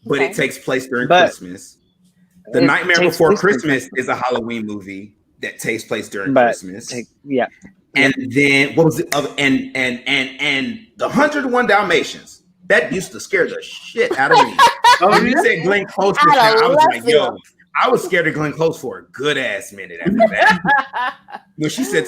but it takes place during Christmas. The Nightmare Before Christmas is a Halloween movie that takes place during Christmas. And then what was the other? And the 101 Dalmatians that used to scare the shit out of me. When you said Glenn Close, I was like, yo, I was scared of Glenn Close for a good ass minute after that. When she said,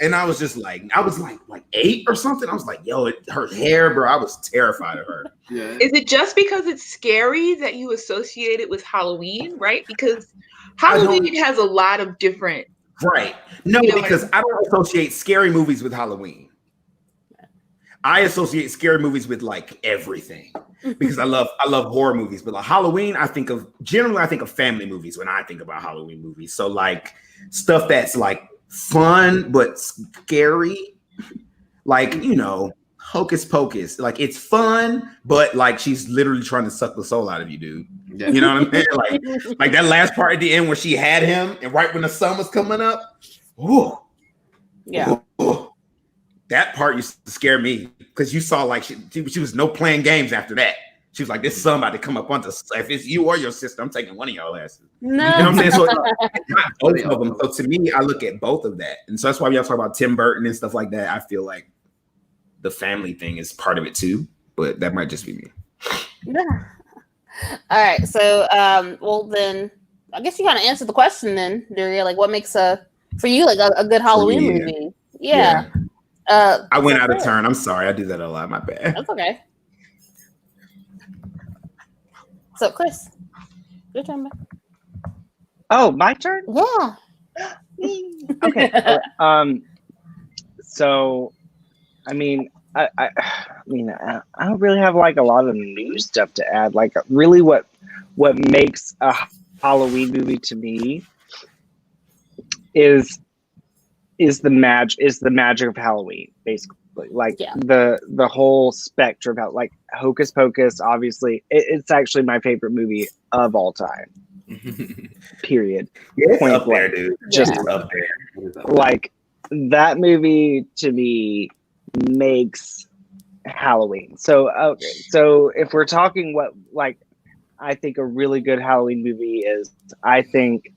and I was just like, I was like 8 or something. I was like, yo, her hair, bro. I was terrified of her. Yeah. Is it just because it's scary that you associate it with Halloween, right? Because Halloween has a lot of different. Right. No, because I don't associate scary movies with Halloween. I associate scary movies with like everything because I love horror movies. But like Halloween, generally I think of family movies when I think about Halloween movies. So like stuff that's like fun but scary, like Hocus Pocus. Like it's fun, but like she's literally trying to suck the soul out of you, dude. Yeah. You know what I mean? Like that last part at the end where she had him, and right when the sun was coming up, that part used to scare me because you saw like she was no playing games after that. She was like, "This sun about to come up onto. If it's you or your sister, I'm taking one of y'all asses." No. You know what I'm saying? So it's not both of them. So to me, I look at both of that, and so that's why we all talk about Tim Burton and stuff like that. I feel like the family thing is part of it too, but that might just be me. Yeah. All right. So, well, then I guess you kind of answered the question then, Daria. Like, what makes for you like a good Halloween movie? Yeah. I went out of turn. I'm sorry. I do that a lot. My bad. That's okay. So, Chris, your turn. Man. Oh, my turn? Yeah. Okay. So, I mean, I don't really have like a lot of new stuff to add. Like, really, what makes a Halloween movie to me is the magic of Halloween, basically. Like the whole spectrum of like Hocus Pocus. Obviously, it's actually my favorite movie of all time. Period. It's up there, dude. Just up there. Like that movie to me makes Halloween. So okay. So if we're talking what like I think a really good Halloween movie is, I think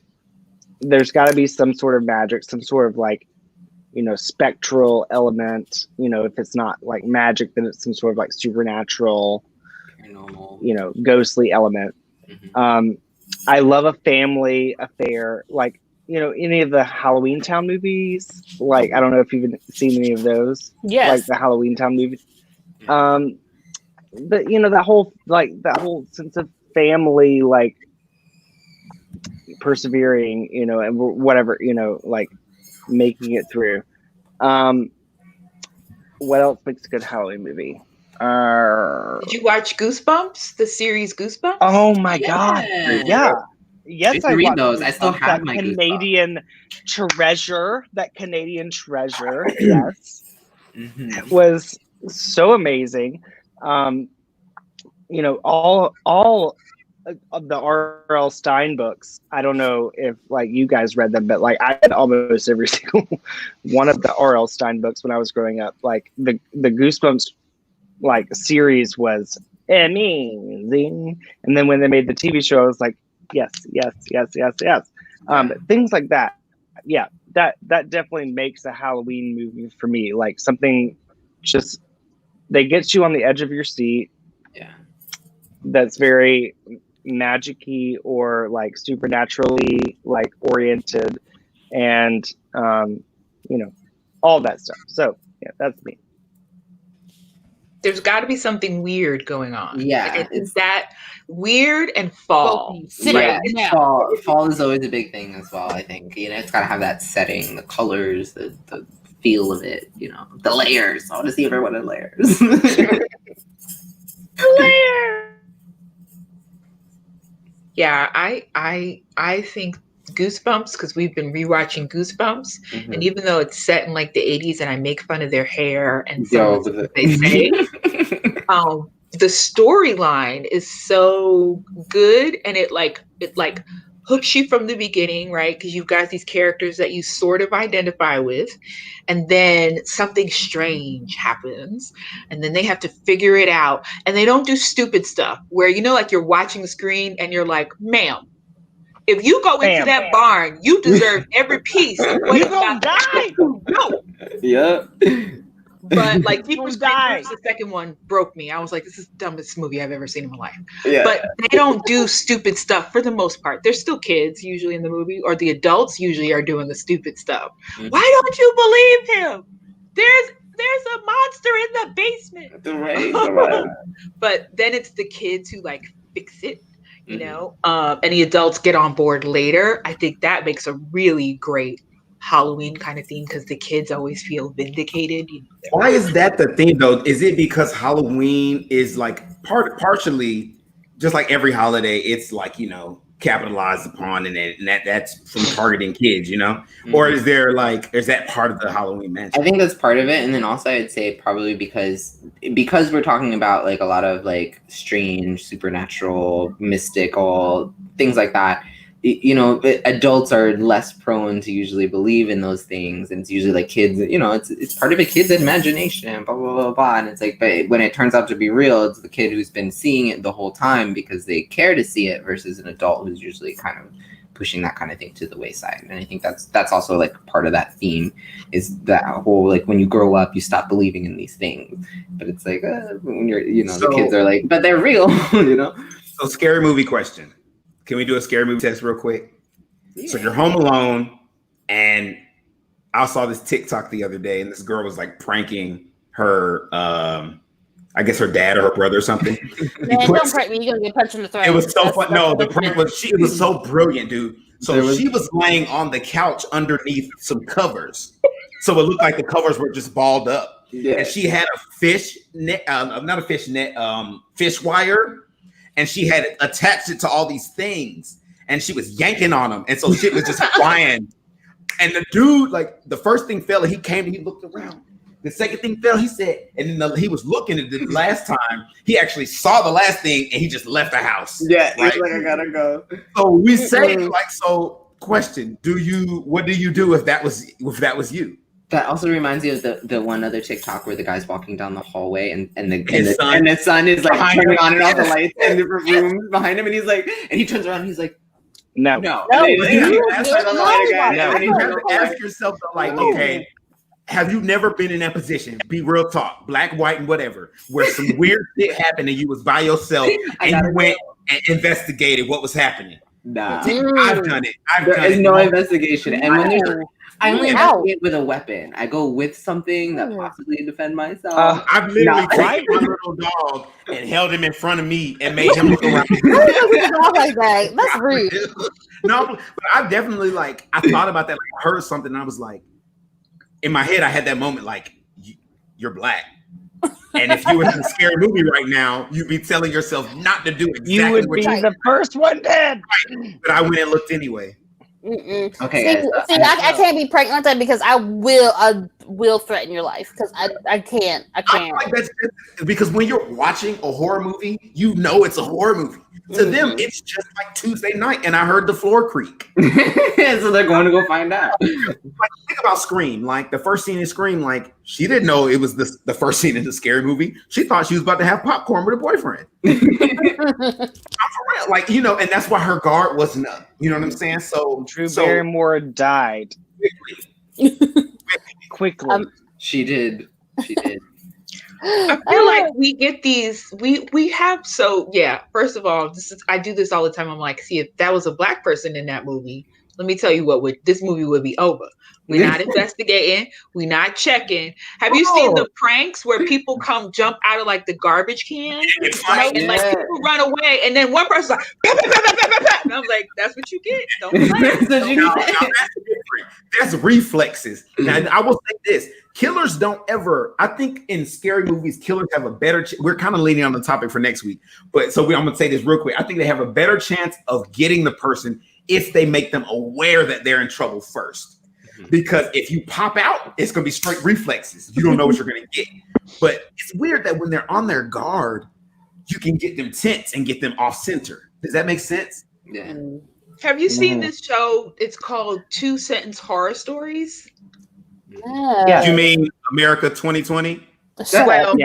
there's got to be some sort of magic, some sort of like, spectral element. If it's not like magic, then it's some sort of like supernatural, paranormal, ghostly element. Mm-hmm. I love a family affair, like, any of the Halloween Town movies. Like, I don't know if you've seen any of those. Yes. Like the Halloween Town movies. But that whole sense of family, like persevering, and whatever, like making it through. What else makes a good Halloween movie? Did you watch Goosebumps? The series Goosebumps? Oh my God! Yeah. Yes, I read those. I still have my Canadian treasure. That Canadian treasure, yes, was so amazing. All the R.L. Stein books. I don't know if like you guys read them, but like I read almost every single one of the R.L. Stein books when I was growing up. Like the Goosebumps like series was amazing, and then when they made the TV show, I was like, yes. Things like that. Yeah, that definitely makes a Halloween movie for me. Like something just they get you on the edge of your seat. Yeah. That's very magic-y or like supernaturally like oriented, and all that stuff. So yeah, that's me. There's got to be something weird going on. Yeah, like, it's that weird and fall. Yeah, fall is always a big thing as well. I think it's got to have that setting, the colors, the feel of it. The layers. I want to see everyone in layers. Yeah, I think Goosebumps, because we've been rewatching Goosebumps, and even though it's set in like the 80s and I make fun of their hair and some of what they say, the storyline is so good, and it hooks you from the beginning, right? Because you've got these characters that you sort of identify with, and then something strange happens, and then they have to figure it out, and they don't do stupid stuff where like you're watching the screen and you're like, ma'am, if you go into that barn, you deserve every piece of what you're gonna die. No. Yeah. But like Jeepers Creepers, the second one broke me. I was like, this is the dumbest movie I've ever seen in my life. Yeah. But they don't do stupid stuff for the most part. They're still kids usually in the movie, or the adults usually are doing the stupid stuff. Mm-hmm. Why don't you believe him? There's a monster in the basement. Right. But then it's the kids who like fix it, and the adults get on board later. I think that makes a really great Halloween kind of theme, because the kids always feel vindicated. Why is that the theme though? Is it because Halloween is like partially just like every holiday? It's like capitalized upon, and that's from targeting kids, or is that part of the Halloween magic? I think that's part of it, and then also I'd say probably because we're talking about like a lot of like strange, supernatural, mystical things like that. Adults are less prone to usually believe in those things, and it's usually like kids. It's part of a kid's imagination, blah blah blah blah. And it's like, but when it turns out to be real, it's the kid who's been seeing it the whole time because they care to see it, versus an adult who's usually kind of pushing that kind of thing to the wayside. And I think that's also like part of that theme, is that whole like when you grow up, you stop believing in these things. But it's like when you're the kids are like, but they're real, So scary movie question. Can we do a scary movie test real quick? Yeah. So you're home alone, and I saw this TikTok the other day, and this girl was like pranking her, I guess her dad or her brother or something. Man, don't prank me. You're gonna get punched in the throat. It was so fun. No, the prank was it was so brilliant, dude. So she was laying on the couch underneath some covers, so it looked like the covers were just balled up. Yeah. And she had a fish net, not a fish net, fish wire. And she had attached it to all these things, and she was yanking on them, and so shit was just flying. And the dude, like the first thing fell, he came and he looked around. The second thing fell, he said, and then he was looking at the last time. He actually saw the last thing, and he just left the house. Yeah, right? He's like, I gotta go. So we say, question: what do you do if that was you? That also reminds me of the one other TikTok where the guy's walking down the hallway and the sun is like turning on and all the lights in different rooms behind him, and he's like, and he turns around and he's like, no. You have to ask yourself okay, have you never been in that position? Be real talk, black, white, and whatever, where some weird shit happened and you was by yourself and you went and investigated what was happening? Nah, I've done it. There's no investigation, and when there's I only investigate with a weapon. I go with something that possibly defend myself. I've literally taken my little dog and held him in front of me and made him look around. Like that. That's rude. No, but I've definitely I thought about that. I heard something and I was like, in my head, I had that moment you're black. And if you were in a scary movie right now, you'd be telling yourself not to do exactly you would be the first one dead. But I went and looked anyway. Mm-mm. Okay. See, I can't be pregnant like that because I will threaten your life because I can't. I like that's because when you're watching a horror movie, it's a horror movie. To them, it's just like Tuesday night, and I heard the floor creak. So they're going to go find out. Like, think about Scream. Like the first scene in Scream, like she didn't know it was the first scene in the scary movie. She thought she was about to have popcorn with a boyfriend. I'm for real. Like, you know, and that's why her guard wasn't up. You know what I'm saying? So Drew Barrymore died quickly. She did. I feel like we get these. We have First of all, I do this all the time. I'm like, see, if that was a black person in that movie, let me tell you this movie would be over. We're not investigating. We're not checking. Have you seen the pranks where people come jump out of like the garbage can, right? And like people run away, and then one person's like, "Pah, pah, pah, pah, pah, pah," and I'm like, that's what you get. Don't play. That's reflexes. Now, I will say this. Killers don't ever, I think in scary movies, killers have a better, we're kind of leaning on the topic for next week, but I'm going to say this real quick. I think they have a better chance of getting the person if they make them aware that they're in trouble first. Because if you pop out, it's going to be straight reflexes. You don't know what you're going to get. But it's weird that when they're on their guard, you can get them tense and get them off center. Does that make sense? Yeah. Have you seen this show? It's called 2-Sentence Horror Stories. Yeah. You mean America 2020? Well,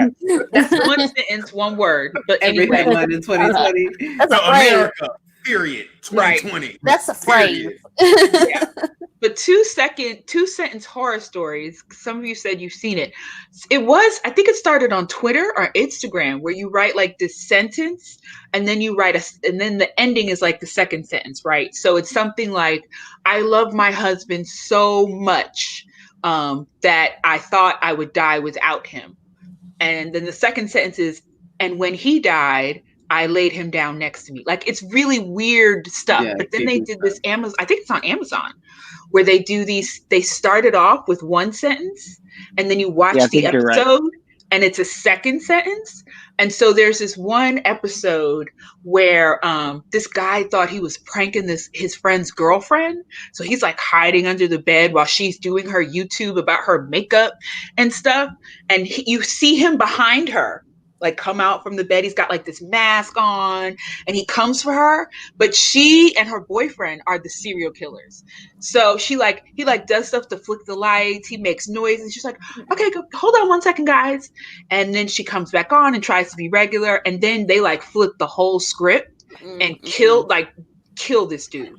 that's one sentence, one word. But Every anyway, headline in 2020. That's a So phrase. America, period. 2020. Right. That's a phrase. But 2-Sentence Horror Stories. Some of you said you've seen it. I think it started on Twitter or Instagram, where you write like this sentence, and then and then the ending is like the second sentence, right? So it's something like, "I love my husband so much that I thought I would die without him." And then the second sentence is, "And when he died, I laid him down next to me." Like, it's really weird stuff. Yeah, but then they did this Amazon, I think it's on Amazon, where they do these, they started off with one sentence, and then you watch the episode, and it's a second sentence. And so there's this one episode where this guy thought he was pranking his friend's girlfriend. So he's like hiding under the bed while she's doing her YouTube about her makeup and stuff. And you see him behind her, like come out from the bed. He's got like this mask on, and he comes for her, but she and her boyfriend are the serial killers. So he does stuff to flick the lights. He makes noise, and she's like, "Okay, hold on one second, guys." And then she comes back on and tries to be regular. And then they like flip the whole script and kill this dude.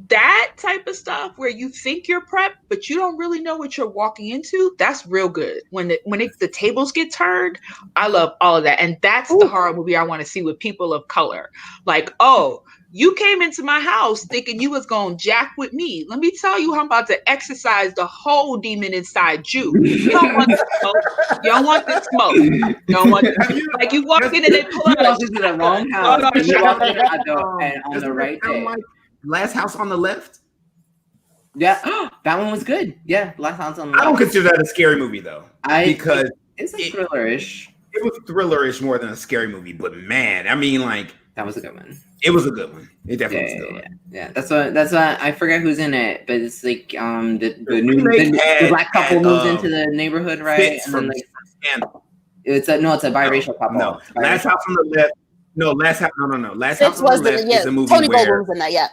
That type of stuff where you think you're prepped, but you don't really know what you're walking into. That's real good. When the tables get turned, I love all of that. And that's the horror movie I want to see with people of color. Like, oh, you came into my house thinking you was going to jack with me. Let me tell you, I'm about to exorcise the whole demon inside you. You don't want the smoke. You don't want the smoke. You don't want like you walk in and they pull out. You walk into the wrong house. You walk in and on the right day. Last House on the Left? Yeah, that one was good. Yeah, Last House on the Left. I don't consider that a scary movie though, because it's a thriller-ish. It was thriller-ish more than a scary movie, but man, I mean, like that was a good one. It was a good one. It definitely was a good one. Yeah. That's what I forget who's in it, but it's like the black couple moves into the neighborhood, right? And then, like, it's a biracial couple. No, Last House on the Left. No, Last House on the Left is a movie Tony where Goldwyn's in that,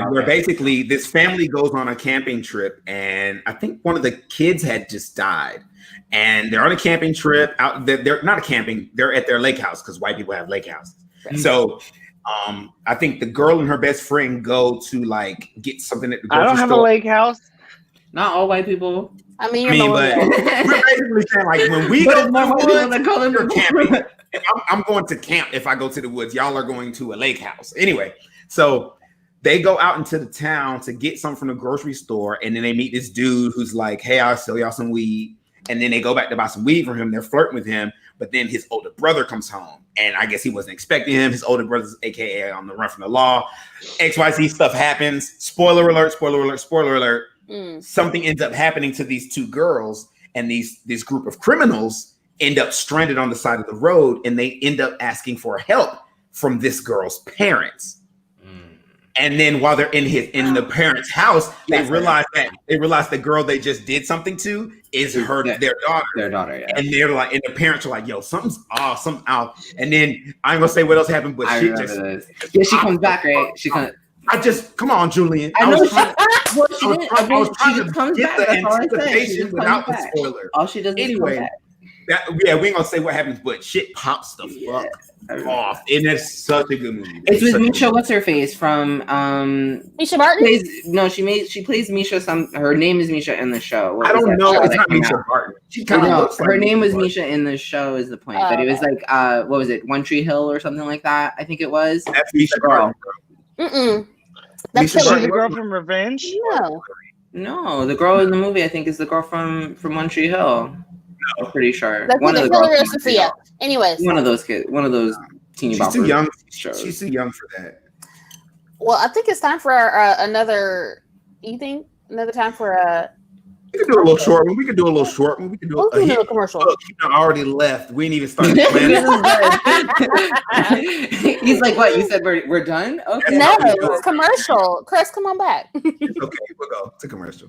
where basically this family goes on a camping trip, and I think one of the kids had just died, and they're on a camping trip out. They're not a camping; they're at their lake house because white people have lake houses. Right. So, I think the girl and her best friend go to like get something at the grocery store. I don't have a lake house. Not all white people. But we're basically saying like when we go to the woods, camping. I'm going to camp if I go to the woods. Y'all are going to a lake house. Anyway, so they go out into the town to get something from the grocery store, and then they meet this dude who's like, "Hey, I'll sell y'all some weed." And then they go back to buy some weed from him. They're flirting with him, but then his older brother comes home, and I guess he wasn't expecting him. His older brother's AKA on the run from the law. XYZ stuff happens. Spoiler alert, spoiler alert, spoiler alert. Something ends up happening to these two girls, and this group of criminals end up stranded on the side of the road, and they end up asking for help from this girl's parents. And then while they're in the parents' house, they realize the girl they just did something to is their daughter. Their daughter, yeah. And they're like, and the parents are like, "Yo, something's off, something out." And then I ain't gonna say what else happened, but she comes back, right? She comes. Come on, Julian. I was trying to get the anticipation without the spoiler. All she does anyway. We ain't gonna say what happens, but shit pops the fuck off, and it's such a good movie. It's with Misha. What's her face from? Misha Barton. She plays Misha. Her name is Misha in the show. I don't know. It's not Misha Barton. She kind of looks like her name was Misha in the show. Is the point? But it was like what was it? One Tree Hill or something like that. I think it was. That's Misha girl. That's the girl from Revenge. No, the girl in the movie I think is the girl from One Tree Hill. I'm pretty sure. That's one of the girls. Sophia. Anyways, one of those kids, one of those teeny boppers. She's too young. She's too young for that. Well, I think it's time for another. You think another time for We could do a little short one. We could do a little short one. We could do a commercial. Look, already left. We ain't even started planning. He's like, "What? You said we're done? Okay." No, it's commercial. Chris, come on back. It's okay, we'll go to commercial.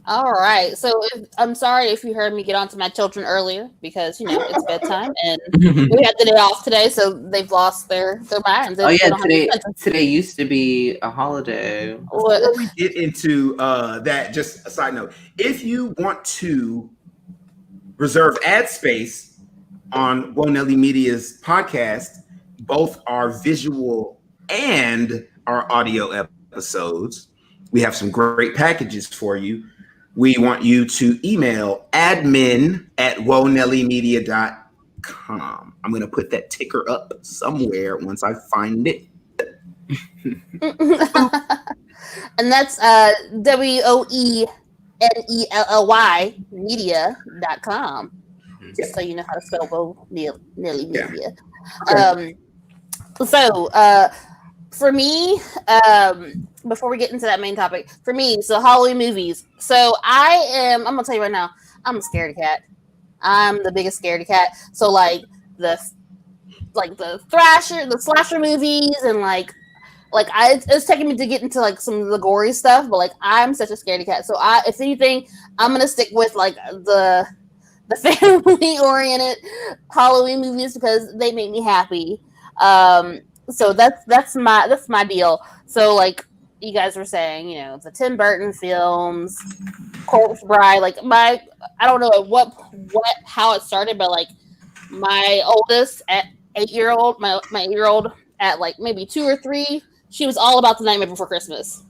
All right. So I'm sorry if you heard me get onto my children earlier because it's bedtime and we had the day off today, so they've lost their minds. Oh yeah, today used to be a holiday. Before we get into that, just a side note: if you want to reserve ad space on Woe Nelly Media's podcast, both our visual and our audio episodes, we have some great packages for you. We want you to email admin@woenellymedia.com. I'm going to put that ticker up somewhere once I find it. And that's WOENELLY media.com. Just so you know how to spell Woe Nelly Media. Okay. For me, before we get into that main topic, for me, so Halloween movies. So I'm gonna tell you right now, I'm a scaredy cat. I'm the biggest scaredy cat. So the slasher movies and it's taking me to get into some of the gory stuff, but I'm such a scaredy cat. So if anything, I'm gonna stick with the family oriented Halloween movies because they make me happy. So that's my deal. So you guys were saying, the Tim Burton films, Corpse Bride, I don't know how it started, but my oldest at 8-year-old, my 8-year-old at maybe 2 or 3, she was all about The Nightmare Before Christmas.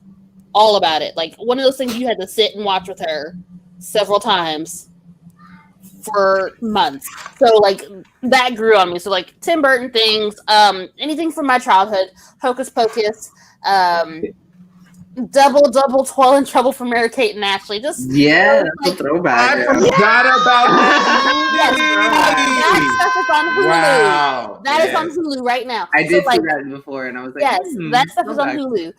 All about it. One of those things you had to sit and watch with her several times for months. So that grew on me. So Tim Burton things, anything from my childhood, Hocus Pocus, Double Toil and Trouble for Mary Kate and Ashley. That's a throwback. I forgot about that. That stuff is on Hulu. Wow. That is on Hulu right now. I did see that before, and I was like, yes, that stuff is on Hulu.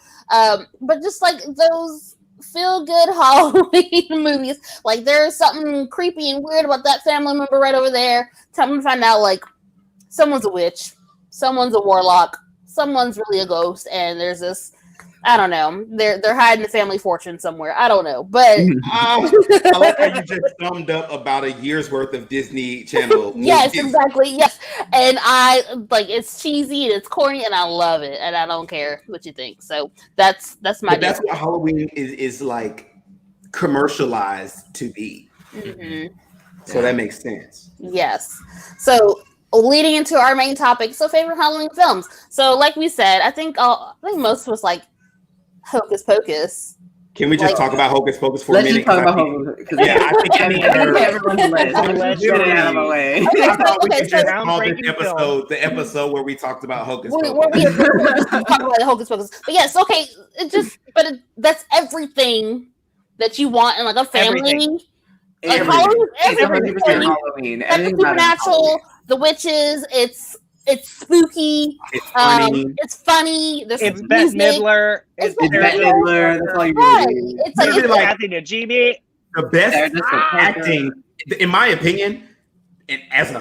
But just those feel good Halloween movies. There's something creepy and weird about that family member right over there. Come to find out, someone's a witch, someone's a warlock, someone's really a ghost, and there's this. I don't know. They're hiding the family fortune somewhere. I don't know, but I like how you just summed up about a year's worth of Disney Channel. Yes, movies. exactly. Yes, and I like it's cheesy and it's corny, and I love it, and I don't care what you think. So that's my. But that's what Halloween is like commercialized to be. Mm-hmm. So that makes sense. Yes. So leading into our main topic, so favorite Halloween films. So like we said, I think most was like Hocus Pocus. Can we just talk about Hocus Pocus for Let's a minute? just talk about Hocus Pocus. Yeah, I think everyone's list. Get it out of the way. I thought we could just call this groundbreaking episode the episode where we talked about Hocus Pocus. We talk about Hocus Pocus, but yes, okay. That's everything that you want in like a family. Everything. Like Everything. Halloween, It's 100% Halloween. It's supernatural, the witches. It's spooky. It's funny. It's funny. There's It's some Bette music. Midler. It's Bette Midler. That's all you Right. really need. It's like Really, it's like- Kathy Najimy. The best They're just a acting, in my opinion, and as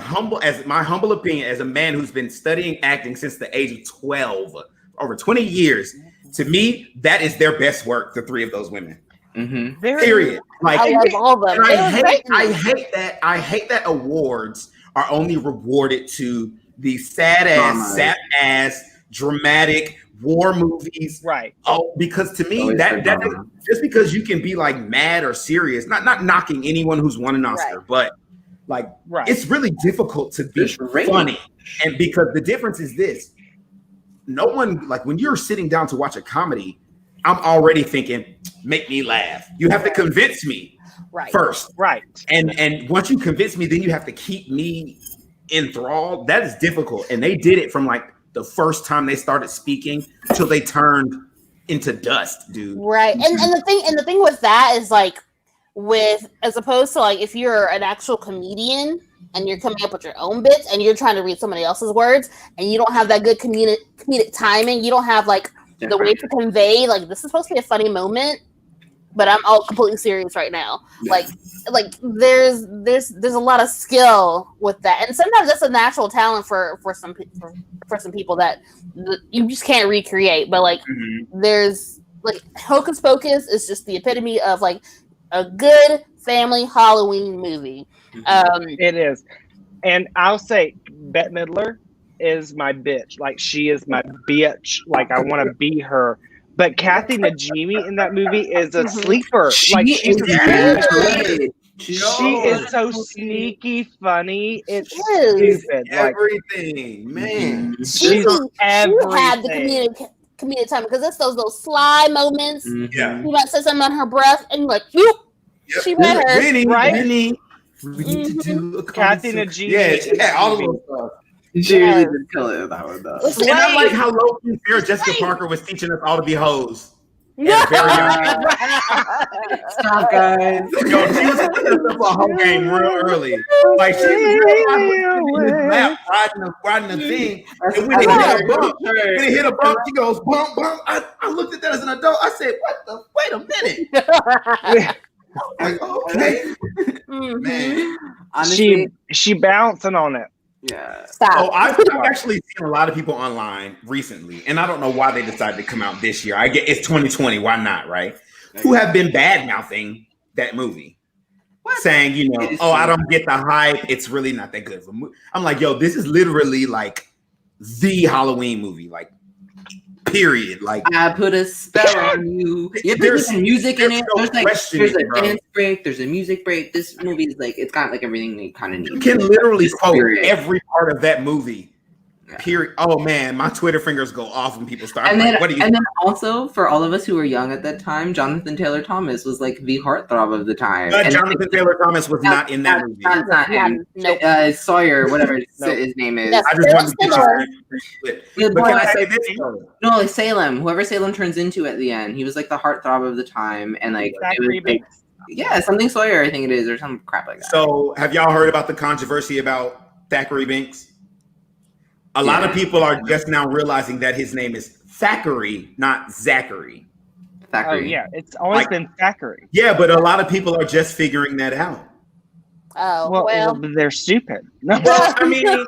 my humble opinion, as a man who's been studying acting since the age of 12, over 20 years, to me, that is their best work. The three of those women. Mm-hmm. Period. Like, I love all of them. and They were great in it. I hate that awards are only rewarded to the sad ass, sap ass, dramatic war movies. Right. Oh, because to me, Always that for drama. just because you can be like mad or serious, not knocking anyone who's won an Oscar, Right. but like Right. it's really difficult to be It's great. funny. And because the difference is this, no one, like when you're sitting down to watch a comedy, I'm already thinking, make me laugh. You have to convince me Right. first. Right. And once you convince me, then you have to keep me enthralled. That is difficult. And they did it from like the first time they started speaking till they turned into dust, dude. Right. And the thing with that is like as opposed to like if you're an actual comedian and you're coming up with your own bits and you're trying to read somebody else's words and you don't have that good comedic timing, you don't have like the way to convey like this is supposed to be a funny moment, but I'm all completely serious right now. Like there's a lot of skill with that, and sometimes that's a natural talent for some people that you just can't recreate. But like there's like Hocus Pocus is just the epitome of like a good family Halloween movie. It is. And I'll say Bette Midler is my bitch. Like she is my bitch. Like I want to be her. But Kathy Najimy in that movie is a sleeper. Like she's she is so sneaky funny. It's stupid. Like, Everything, man. She had everything. the comedic time because it's those little sly moments. Yeah. You might say something on her breath, and you're like, "Whoop!" Yep. She read her. Winnie, right? Winnie, we need to do a Kathy concert. Najimy. Yeah, she had all of those stuff. She really did kill it with that one, though. It's And I lame. like how low-key Sarah Jessica Parker was teaching us all to be hoes. Yeah. At a very young age. Stop, guys. Yo, she was putting herself a whole game real early. Like she was riding the thing, and when it hit a bump, she goes bump bump. I looked at that as an adult. I said, "What the? Wait a minute." Like, okay, man. Honestly, she bouncing on it. yeah. Stop. Oh, I've actually seen a lot of people online recently, and I don't know why they decided to come out this year. I get it's 2020, why not, right? Who have been bad mouthing that movie, saying, you know, oh, I don't get the hype. It's really not that good of a movie. I'm like, yo, this is literally like the Halloween movie, like period. Like I put a spell on you. There's some music in it. no There's a bro. dance break. There's a music break. This movie is like it's got like everything you kind of need. You can literally quote Period. every part of that movie. Period. Oh man, my Twitter fingers go off when people start. And like, then, what do you? and then also for all of us who were young at that time, Jonathan Taylor Thomas was like the heartthrob of the time. But And Jonathan Taylor Thomas was not in that movie. That's not him. Nope. Sawyer, whatever his name is. Yes. I just wanted to get Similar. you. But can I say this though? No, like Salem. Whoever Salem turns into at the end, he was like the heartthrob of the time, and like, it was, like yeah, something Sawyer, I think it is, or some crap like that. So, have y'all heard about the controversy about Thackeray Binks? A lot of people are just now realizing that his name is Thackeray, not Zachary. Thackeray. Oh yeah, it's always been Thackeray. Yeah, but a lot of people are just figuring that out. Oh Well, they're stupid. No. Well, I mean,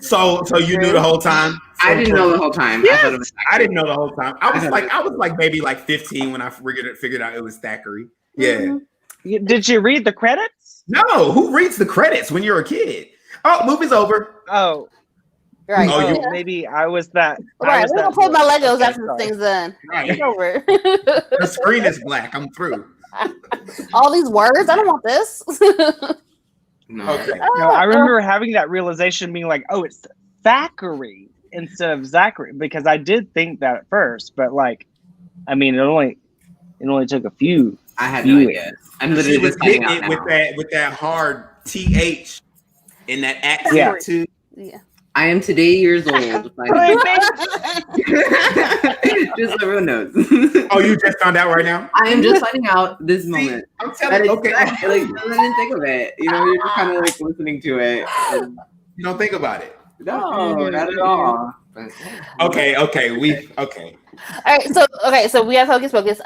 So you knew the whole time? I didn't know the whole time. Yes. I didn't know the whole time. I was like maybe like 15 when I figured out it was Thackeray. Yeah. Did you read the credits? No, who reads the credits when you're a kid? Oh, movie's over. Oh, Right. Oh, maybe I was that. Right. We're gonna play my Legos after the sorry. thing's done. Right. It's over. The screen is black. I'm through. All these words. I don't want this. No. Okay. No, I remember having that realization, being like, "Oh, it's Thackeray instead of Zachary," because I did think that at first, but like, I mean, it only took a few. I had no idea. I'm She literally was just finding hitting out it now. with that hard TH in that accent Yeah. too. Yeah. I am today years old. Just so everyone knows. Oh, you just found out right now? I am just finding out this moment. I'm That telling it's you. Okay. like I didn't think of it. You know, you're just kind of like listening to it. And, You don't think about it. no, not at all. Okay. Okay. All right, so we have Hocus Pocus.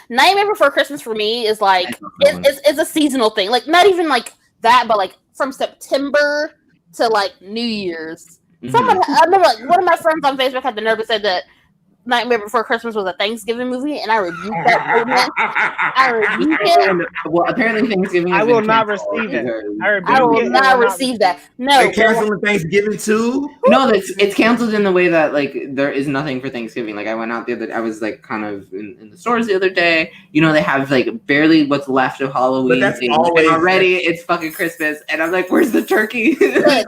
Nightmare Before Christmas for me is like it's a seasonal thing. Like not even like that, but like from September to like New Year's. Someone, I remember like one of my friends on Facebook had the nerve to say that Nightmare Before Christmas was a Thanksgiving movie, and I rebuked that statement. I rebuked it. Well, apparently Thanksgiving. I will not receive it. I will not receive that. No, They canceling Thanksgiving too? No, it's canceled in the way that like there is nothing for Thanksgiving. Like I went out I was like kind of in the stores the other day. You know, they have like barely what's left of Halloween. But that's things, always- and already it's fucking Christmas, and I'm like, where's the turkey? I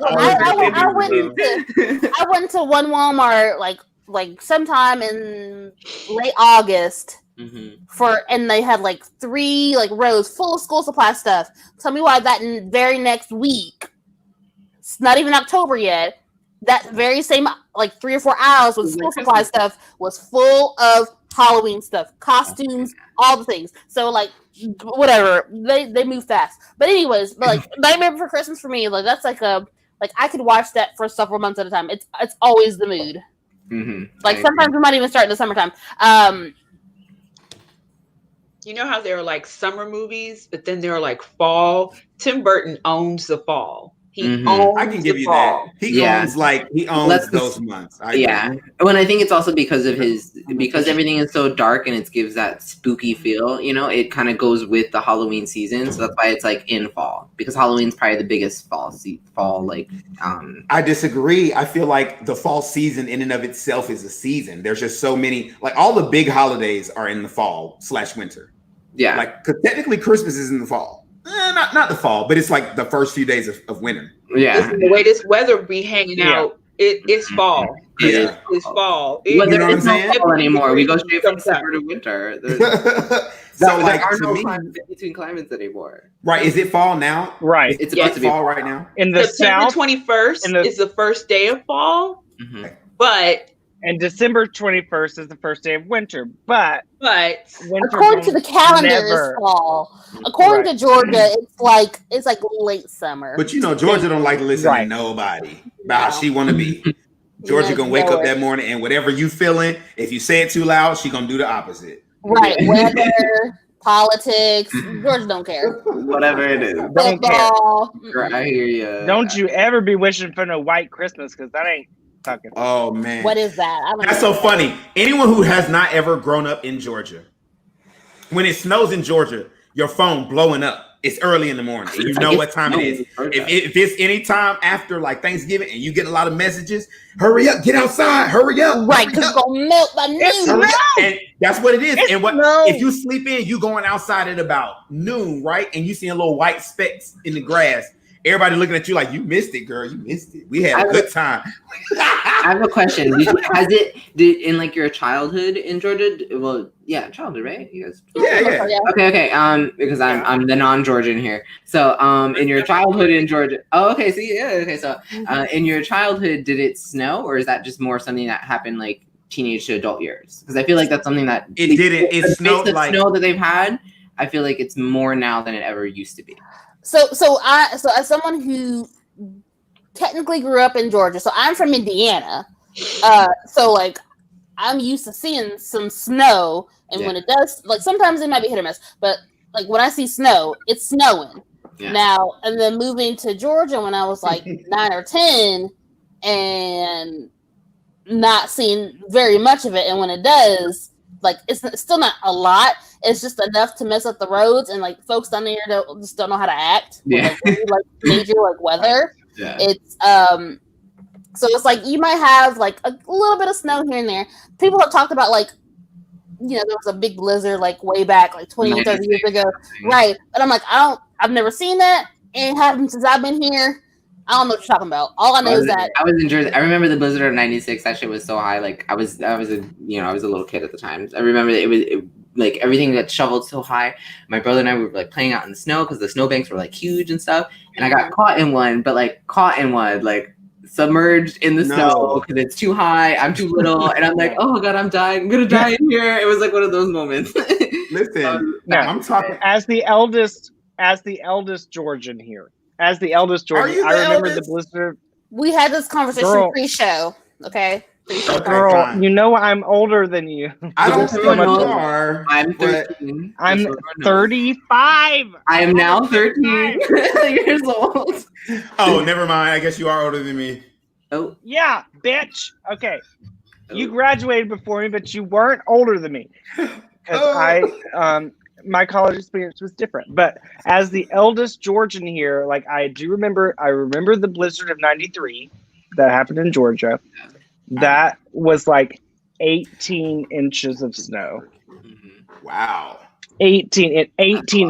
went to one Walmart like sometime in late August and they had like 3 like rows full of school supply stuff. Tell me why that very next week, it's not even October yet, that very same like 3 or 4 aisles with school supply stuff was full of Halloween stuff, costumes, all the things. So like whatever, they move fast. But anyways, but like Nightmare Before Christmas for me, like that's like I could watch that for several months at a time. It's always the mood. Like sometimes we might even start in the summertime. You know how there are like summer movies, but then there are like fall. Tim Burton owns the fall. He owns I can give the you fall. that. He owns those months. When I think it's also because of because everything is so dark and it gives that spooky feel, you know, it kind of goes with the Halloween season. So that's why it's like in fall, because Halloween's probably the biggest fall like I disagree. I feel like the fall season in and of itself is a season. There's just so many, like all the big holidays are in the fall/winter. Yeah. Like technically Christmas is in the fall. Not the fall, but it's like the first few days of winter. Yeah. Listen, the way this weather be hanging out, it's fall. Yeah. It's fall. Whether know what it's I'm not saying? fall anymore, we go straight from summer to winter. So like there are to no me, climates between climates anymore. right? Is it fall now? Right. It's about It's to be fall right now. In the September South, 21st is the first day of fall, but and December 21st is the first day of winter. But winter according to the calendar, never- it's fall. According to Georgia, it's like late summer. But you know, Georgia don't like to listen to nobody about how she want to be. Georgia gonna wake up that morning and whatever you feeling, if you say it too loud, she gonna do the opposite. Right, weather, politics. Georgia don't care. Whatever it is. Don't care. Girl, I hear you. Don't you ever be wishing for no white Christmas, because that ain't fucking. Oh man, What is that? I don't that's know. so funny. Anyone who has not ever grown up in Georgia, when it snows in Georgia, your phone blowing up. It's early in the morning. And you know what time it is. If it's any time after like Thanksgiving and you get a lot of messages, hurry up, get outside, hurry up. Right, because it's gonna melt by noon. And that's what it is. It's and what snow. if you sleep in, you going outside at about noon, right? And you see a little white specks in the grass. Everybody looking at you like, you missed it, girl. You missed it. We had a good time. I have a question. Did in like your childhood in Georgia? Well, yeah, childhood, right? You guys. Yeah. Okay. Because I'm the non-Georgian here. So, in your childhood in Georgia. Oh, okay. See, yeah. Okay. So, in your childhood, did it snow, or is that just more something that happened like teenage to adult years? Because I feel like that's something that It didn't. It the snowed like snow that they've had. I feel like it's more now than it ever used to be. So as someone who technically grew up in Georgia, so I'm from Indiana. So like I'm used to seeing some snow, and when it does, like sometimes it might be hit or miss, but like when I see snow, it's snowing. Yeah. Now, and then moving to Georgia when I was like 9 or 10, and not seeing very much of it. And when it does, like it's still not a lot. It's just enough to mess up the roads, and like folks down there just don't know how to act. Yeah. With, like major like weather. Yeah. It's so it's like you might have like a little bit of snow here and there. People have talked about like, you know, there was a big blizzard like way back, like 20, 30 years ago. Right. But I'm like, I've never seen that. It ain't happened since I've been here. I don't know what you're talking about. All I know is that I was in Jersey. I remember the blizzard of '96. That shit was so high. Like I was a little kid at the time. I remember that it was like everything got shoveled so high. My brother and I were like playing out in the snow because the snowbanks were like huge and stuff. And I got caught in one, submerged in the snow because it's too high. I'm too little, and I'm like, oh god, I'm dying. I'm gonna die in here. It was like one of those moments. Listen, I'm talking as the eldest Georgian here. As the eldest Georgian, I remember the blizzard. We had this conversation pre-show. Okay. Girl, you know I'm older than you. I don't know what you are. I'm 13. I'm 35. I am now 13 years old. Oh, never mind. I guess you are older than me. Oh. Yeah, bitch. Okay. You graduated before me, but you weren't older than me. Because my college experience was different. But as the eldest Georgian here, like I remember the blizzard of '93 that happened in Georgia. That was like 18 inches of snow. Wow. 18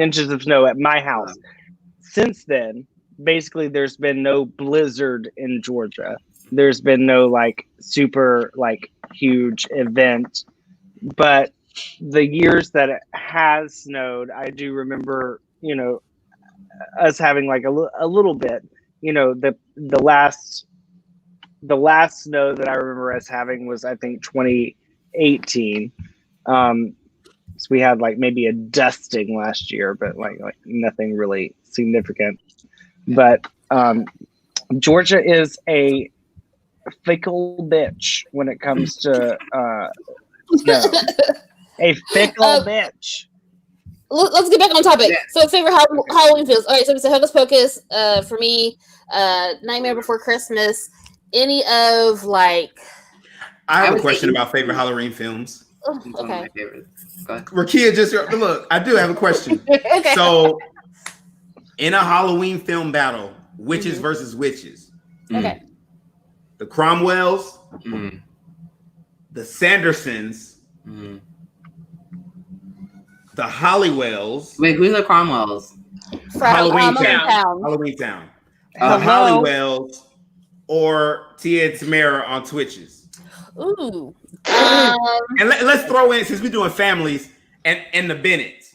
inches of snow at my house. Since then, basically there's been no blizzard in Georgia. There's been no like super like huge event. But the years that it has snowed, I do remember, you know, us having like a little bit, you know, the last snow that I remember us having was, I think, 2018. So we had like maybe a dusting last year, but like nothing really significant. But Georgia is a fickle bitch when it comes to snow. A fickle bitch. Let's get back on topic. Yeah. So, favorite Halloween films. All right, so we said Hocus Pocus. For me, Nightmare Before Christmas. Any of like. I have a question about favorite Halloween films. Oh, okay. Rakia, just look. I do have a question. Okay. So, in a Halloween film battle, witches versus witches. Okay. The Cromwells, the Sandersons. The Hollywells. Wait, who's the Cromwells? Halloween Town. The Hollywells or Tia and Tamara on Twitches. Ooh. And let's throw in, since we're doing families, and the Bennetts.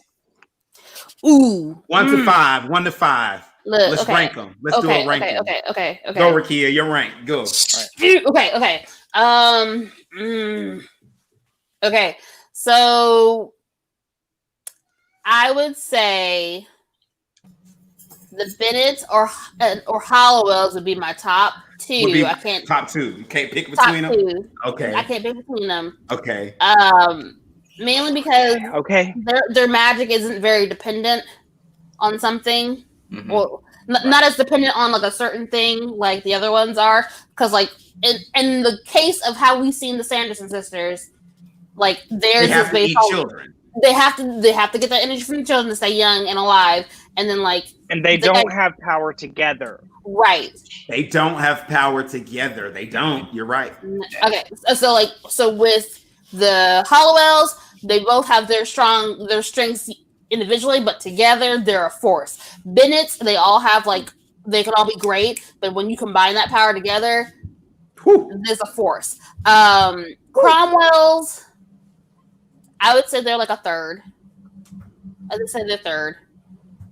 Ooh. 1 to 5. Let's rank them. Let's do a ranking. Okay. Go, Rakia, your rank. Go. Right. Okay. Okay. So I would say the Bennetts or Hollywells would be my top two. I can't top two. You can't pick between them. Okay. I can't pick between them. Okay. Mainly because their magic isn't very dependent on something. Well, not as dependent on like a certain thing like the other ones are. Because like in the case of how we've seen the Sanderson sisters, like theirs is based on children. They have to get that energy from the children to stay young and alive, and then and they don't have power together. Right. They don't have power together. They don't. You're right. Okay. So with the Hollywells, they both have their strengths individually, but together they're a force. Bennetts, they all have they can all be great, but when you combine that power together, there's a force. Cromwells, I would say they're like a third. I would say they're third.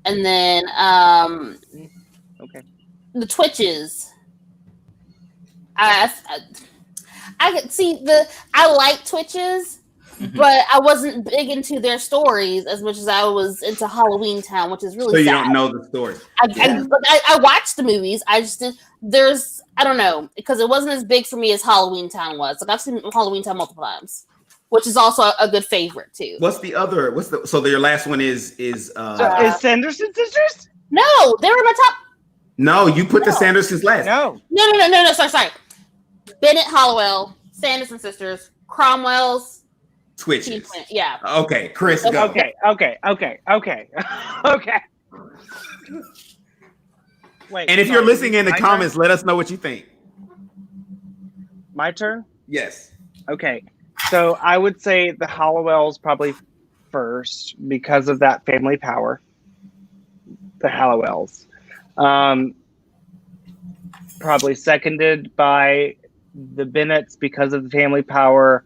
And then the Twitches. I could see I like Twitches, but I wasn't big into their stories as much as I was into Halloween Town, which is really sad. So you don't know the stories. I watched the movies. I just did. I don't know, because it wasn't as big for me as Halloween Town was. Like I've seen Halloween Town multiple times, which is also a good favorite too. What's the other? So your last one is Sanderson sisters? No, they were in my top. No, you put the Sandersons last. No. Sorry. Bennett, Hollowell, Sanderson sisters, Cromwell's, Twitches. Yeah. Okay, Chris, go. Okay. Wait. And if you're listening in the comments, let us know what you think. My turn? Yes. Okay. So I would say the Hollowells probably first because of that family power. The Hollowells. Probably seconded by the Bennetts because of the family power.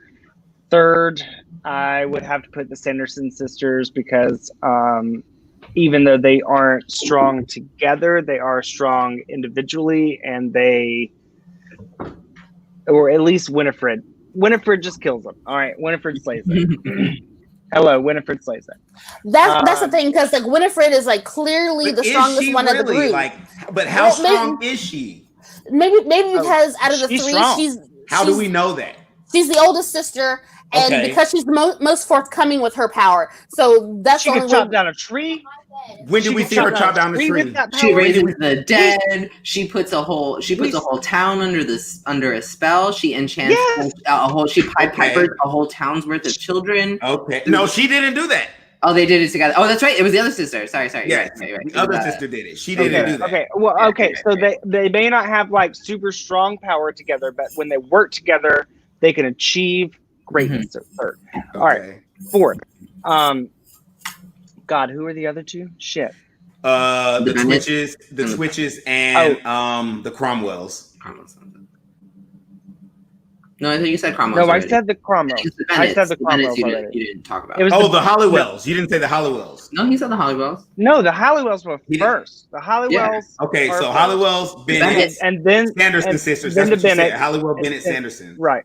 Third, I would have to put the Sanderson sisters because even though they aren't strong together, they are strong individually, and or at least Winifred. Winifred just kills them. All right, Winifred slays it. Hello, Winifred slays it. That's the thing, because like Winifred is like clearly the strongest one of the group. But how strong is she? Maybe because out of the three, strong. How do we know that? She's the oldest sister, and because she's the most forthcoming with her power. So that's she can chop down a tree. When did we see her chop down the tree? She raises the dead. She puts a whole town under a spell. She enchants a whole. She pipers a whole town's worth of children. Okay, no, she didn't do that. Oh, they did it together. Oh, that's right. It was the other sister. Sorry. Yeah, you're right. The other sister did it. She didn't do that. Okay. Well, okay. So they may not have like super strong power together, but when they work together, they can achieve greatness. Third. All right. Fourth. God, who are the other two? Shit. The Twitches, and the Cromwells. No, I think you said Cromwells. No, already. I said the Cromwells. I said the Cromwells already. You didn't talk about. It was the Hollywells. You didn't say the Hollywells. No, he said the Hollywells. No, the Hollywells were first. The Hollywells. Yeah. Okay, so Hollywells, Bennett, and then Sanderson sisters. Then That's the what Bennett, you said. Hollywell, Bennett, Sanderson. Right.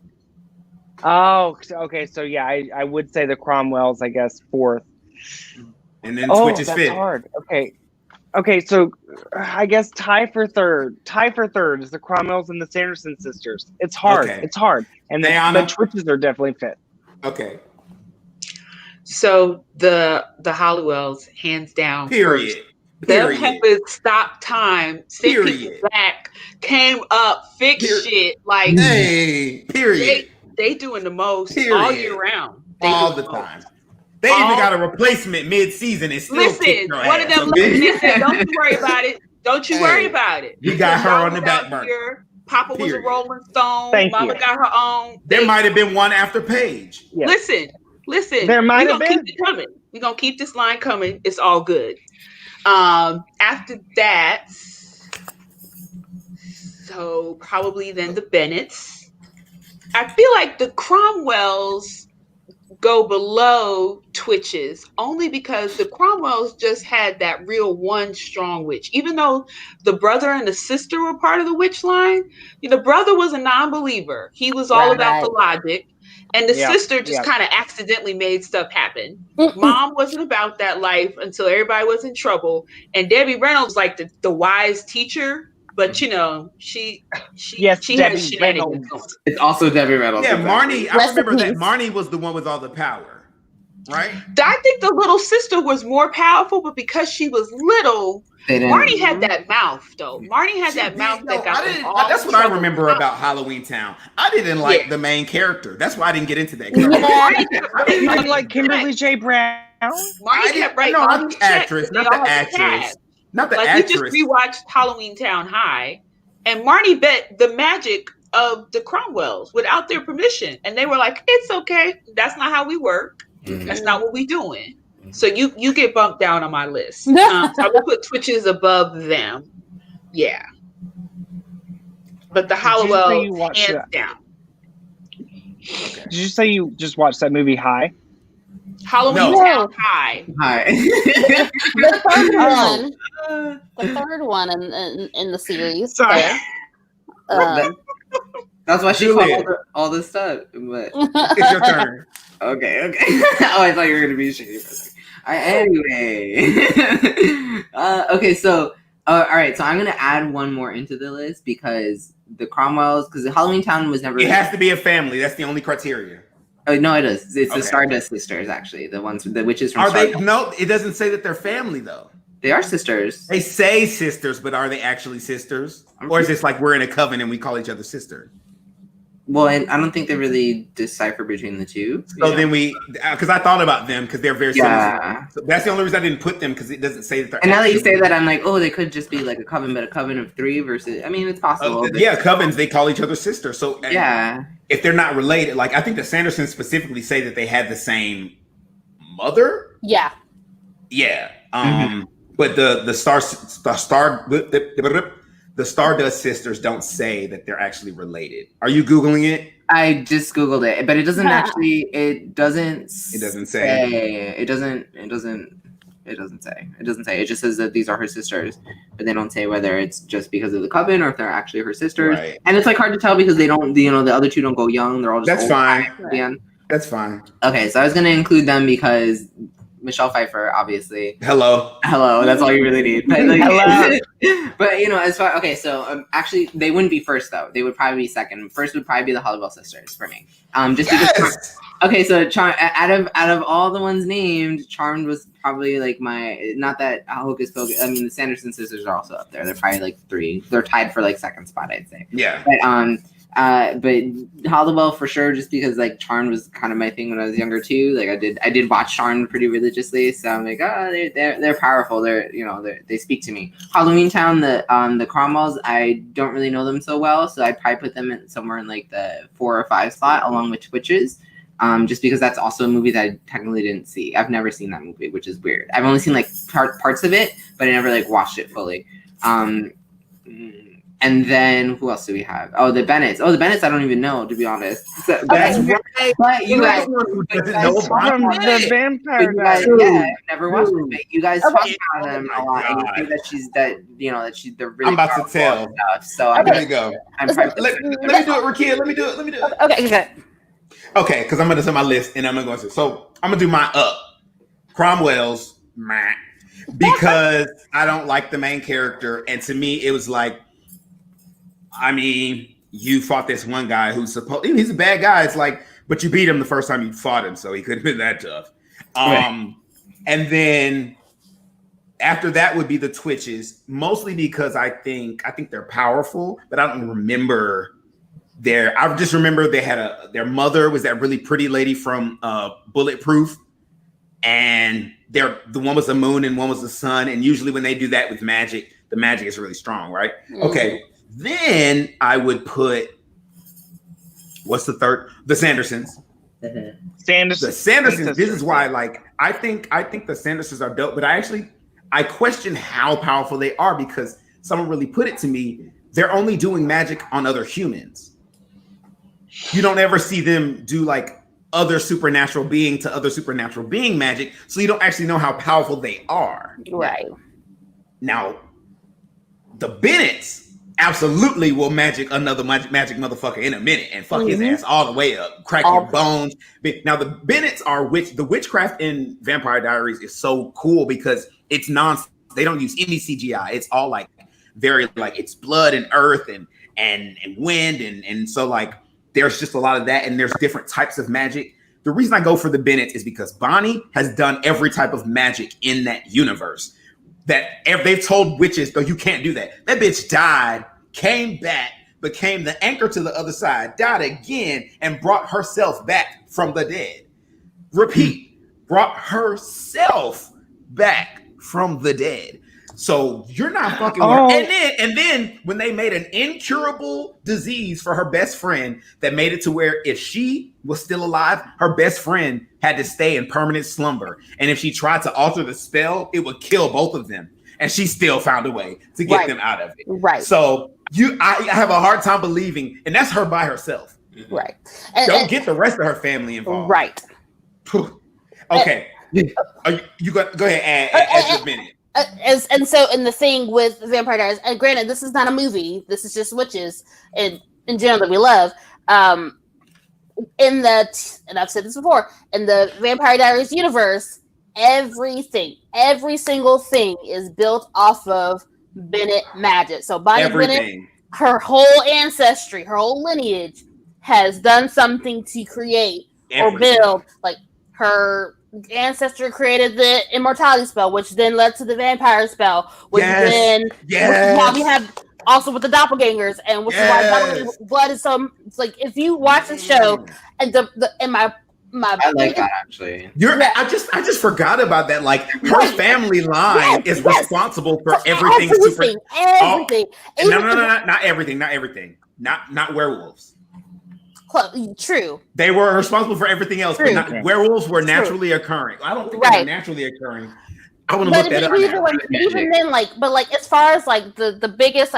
Oh, okay. So yeah, I would say the Cromwells, I guess, fourth. And then Twitch is that's fifth. Hard. Okay. So I guess tie for third is the Cromwells and the Sanderson sisters. It's hard. Okay. It's hard. And the Twitches are definitely fifth. Okay. So the Hollywells, hands down. Period. Them having stop time, sent people back, came up, fixed shit. Like, period. They doing the most all year round. All the time. They even got a replacement mid-season and still kicked her one of them looked and said, "Don't you worry about it. Don't you worry about it." You got her on the back burner. Papa was a Rolling Stone. Mama got her own. There might have been one after Paige. Yeah. Listen. There might have been. Keep it coming. We're gonna keep this line coming. It's all good. After that, so probably then the Bennetts. I feel like the Cromwells go below Twitches only because the Cromwells just had that real one strong witch. Even though the brother and the sister were part of the witch line, the brother was a non-believer. He was all about the logic. And the sister just kind of accidentally made stuff happen. Mom wasn't about that life until everybody was in trouble. And Debbie Reynolds, like the wise teacher, but she had shenanigans. It's also Debbie Reynolds. Yeah, Marnie. I remember that Marnie was the one with all the power, right? I think the little sister was more powerful, but because she was little, Marnie had that mouth, though. Marnie had that mouth that got them all. That's what I remember about Halloween Town. I didn't like the main character. That's why I didn't get into that. You didn't like Kimberly J. Brown? Marnie kept writing not the actress, not the actress. Not the actress. We just rewatched Halloween Town High, and Marnie bet the magic of the Cromwells without their permission, and they were like, "It's okay. That's not how we work. That's not what we doing." So you get bumped down on my list. So I would put Twitches above them. Yeah, but the Hollowells hands down. Okay. Did you say you just watched that movie High? Halloween Town High. The third one in the series. Sorry. That's why she called all this stuff. But it's your turn. Okay. Oh, I thought you were gonna be shady for a second. Anyway. Okay, so all right, so I'm gonna add one more into the list because the Cromwells, because the Halloween Town was never. It has to be a family. That's the only criteria. Oh no, it is. It's the Stardust sisters, actually. The witches from. Are Stardust. they? No, it doesn't say that they're family though. They are sisters. They say sisters, but are they actually sisters? Or is this like we're in a coven and we call each other sister? Well, and I don't think they really decipher between the two. So then because I thought about them because they're very Yeah. similar. So that's the only reason I didn't put them because it doesn't say that they're. And now that you say that, I'm like, oh, they could just be like a coven, but a coven of 3 versus. I mean, it's possible. Covens, they call each other sisters. So yeah, if they're not related, like I think the Sandersons specifically say that they had the same mother. Yeah. Yeah. But the Stardust sisters don't say that they're actually related. Are you Googling it? I just Googled it, but it doesn't actually. It doesn't. It doesn't say. It doesn't say. It just says that these are her sisters, but they don't say whether it's just because of the coven or if they're actually her sisters. Right. And it's like hard to tell because they don't. The other two don't go young. They're all just. That's old fine. at the end. That's fine. Okay, so I was gonna include them because Michelle Pfeiffer, obviously. Hello. That's all you really need. But, Hello. But as far actually, they wouldn't be first though. They would probably be second. First would probably be the Hollywell sisters for me. Just because. Okay, so out of all the ones named, Charmed was probably like my. Not that Hocus Pocus. I mean, the Sanderson sisters are also up there. They're probably like 3. They're tied for like second spot, I'd say. Yeah. But Hollywell for sure, just because like Charmed was kind of my thing when I was younger too. Like I did watch Charmed pretty religiously, so I'm like, they're powerful. They speak to me. Halloween Town, the Cromwells, I don't really know them so well, so I'd probably put them somewhere in like the 4 or 5 slot along with Twitches. Just because that's also a movie that I technically didn't see. I've never seen that movie, which is weird. I've only seen like parts of it, but I never like watched it fully. And then who else do we have? Oh, the Bennetts. The Bennetts I don't even know, to be honest. So, That's right. But you guys From the Vampire I've never watched it. But you guys talk about them a lot, God. and you say that she's they're really I'm about to powerful tell. and stuff. So Here we go. I'm Let me do it, Rakia. Let me do it. Okay. Okay, because I'm gonna do my list and I'm gonna go through. So I'm gonna do my Cromwell's, because I don't like the main character, and to me it was like, I mean, you fought this one guy who's he's a bad guy. It's like, but you beat him the first time you fought him, so he couldn't have been that tough. And then after that would be the Twitches, mostly because I think they're powerful, but I don't remember I just remember they had their mother was that really pretty lady from Bulletproof, and the one was the moon and one was the sun, and usually when they do that with magic, the magic is really strong, right? Mm-hmm. Okay. Then I would put, what's the third? The Sandersons. Sanderson. The Sandersons. This is why, like, I think the Sandersons are dope, but I question how powerful they are because someone really put it to me. They're only doing magic on other humans. You don't ever see them do like other supernatural being to other supernatural being magic, so you don't actually know how powerful they are. Right. Now, the Bennetts absolutely will magic another magic motherfucker in a minute and fuck his ass all the way up, crack your bones. Now the Bennetts are the witchcraft in Vampire Diaries is so cool because it's they don't use any CGI. It's all like very like it's blood and earth and wind and so like there's just a lot of that and there's different types of magic. The reason I go for the Bennetts is because Bonnie has done every type of magic in that universe. That they've told witches, though, you can't do that. That bitch died, came back, became the anchor to the other side, died again, and brought herself back from the dead. Repeat, brought herself back from the dead. So you're not fucking with her. And then when they made an incurable disease for her best friend that made it to where if she was still alive, her best friend had to stay in permanent slumber. And if she tried to alter the spell, it would kill both of them. And she still found a way to get them out of it. Right. So I have a hard time believing, and that's her by herself. Right. Don't get the rest of her family involved. Right. Okay. You go ahead, add your minute. And so the thing with Vampire Diaries, and granted, this is not a movie. This is just witches in general that we love. And I've said this before, in the Vampire Diaries universe, every single thing is built off of Bennett magic. So Bonnie Bennett, her whole ancestry, her whole lineage has done something to create or build. Like her ancestor created the immortality spell, which then led to the vampire spell, which now we have also with the doppelgangers, and which is why blood is so. It's like if you watch the show, and my I like that actually. I just forgot about that. Like her family line is responsible for everything. Everything. No, not everything. Not werewolves. True. They were responsible for everything else, but werewolves were naturally occurring. I don't think they were naturally occurring. I want to look that up. Even then, but as far as the biggest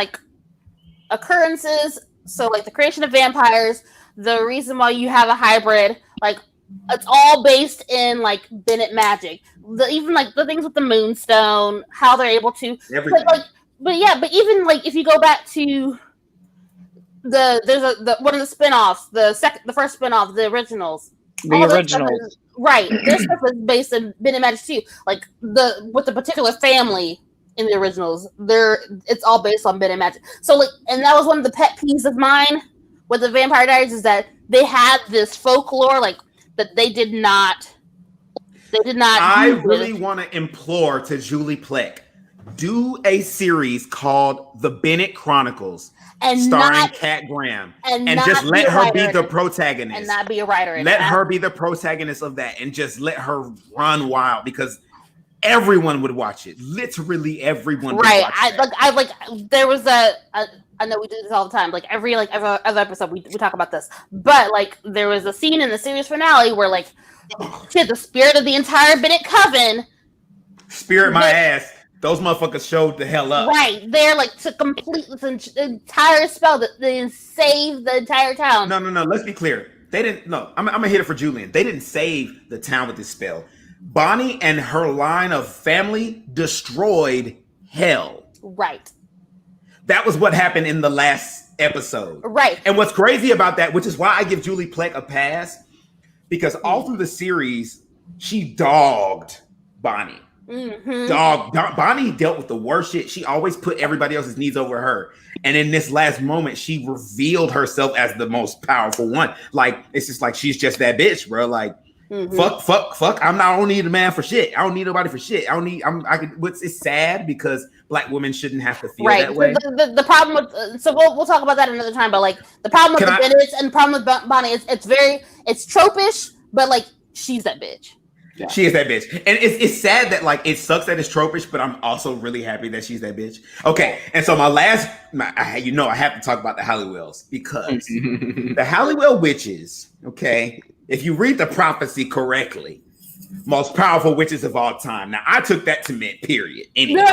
occurrences, so the creation of vampires, the reason why you have a hybrid, it's all based in Bennett magic. Even the things with the moonstone, how they're able to everything. But even if you go back to there's one of the spin-offs, the first spin-off, the originals. Right. Their stuff is based in Bennett magic too. With the particular family in the originals, it's all based on Bennett magic. So and that was one of the pet peeves of mine with the Vampire Diaries, is that they had this folklore that they did not. I really want to implore to Julie Plec, do a series called The Bennett Chronicles, starring Kat Graham, and just let her be the protagonist, and not be a writer. Let her be the protagonist of that, and just let her run wild, because everyone would watch it. Literally everyone. Right. There was I know we do this all the time. Every other episode we talk about this, but there was a scene in the series finale where the spirit of the entire Bennett coven. Spirit my ass. Those motherfuckers showed the hell up. Right. They're to complete this entire spell that they saved the entire town. No. Let's be clear. They didn't. No, I'm gonna hit it for Julian. They didn't save the town with this spell. Bonnie and her line of family destroyed hell. Right. That was what happened in the last episode. Right. And what's crazy about that, which is why I give Julie Plec a pass, because all through the series, she dogged Bonnie. Mm-hmm. Bonnie dealt with the worst shit. She always put everybody else's needs over her. And in this last moment, she revealed herself as the most powerful one. It's just she's just that bitch, bro. Fuck. I don't need a man for shit. I don't need nobody for shit. It's sad because Black women shouldn't have to feel that way. The problem with we'll talk about that another time. But the problem with the Bennetts and the problem with Bonnie is it's tropish, but she's that bitch. Yeah. She is that bitch, and it's sad that it sucks that it's tropish, but I'm also really happy that she's that bitch. Okay, and so I have to talk about the Halliwells, because the Halliwell witches. Okay, if you read the prophecy correctly, most powerful witches of all time. Now I took that to mean period. Anyway.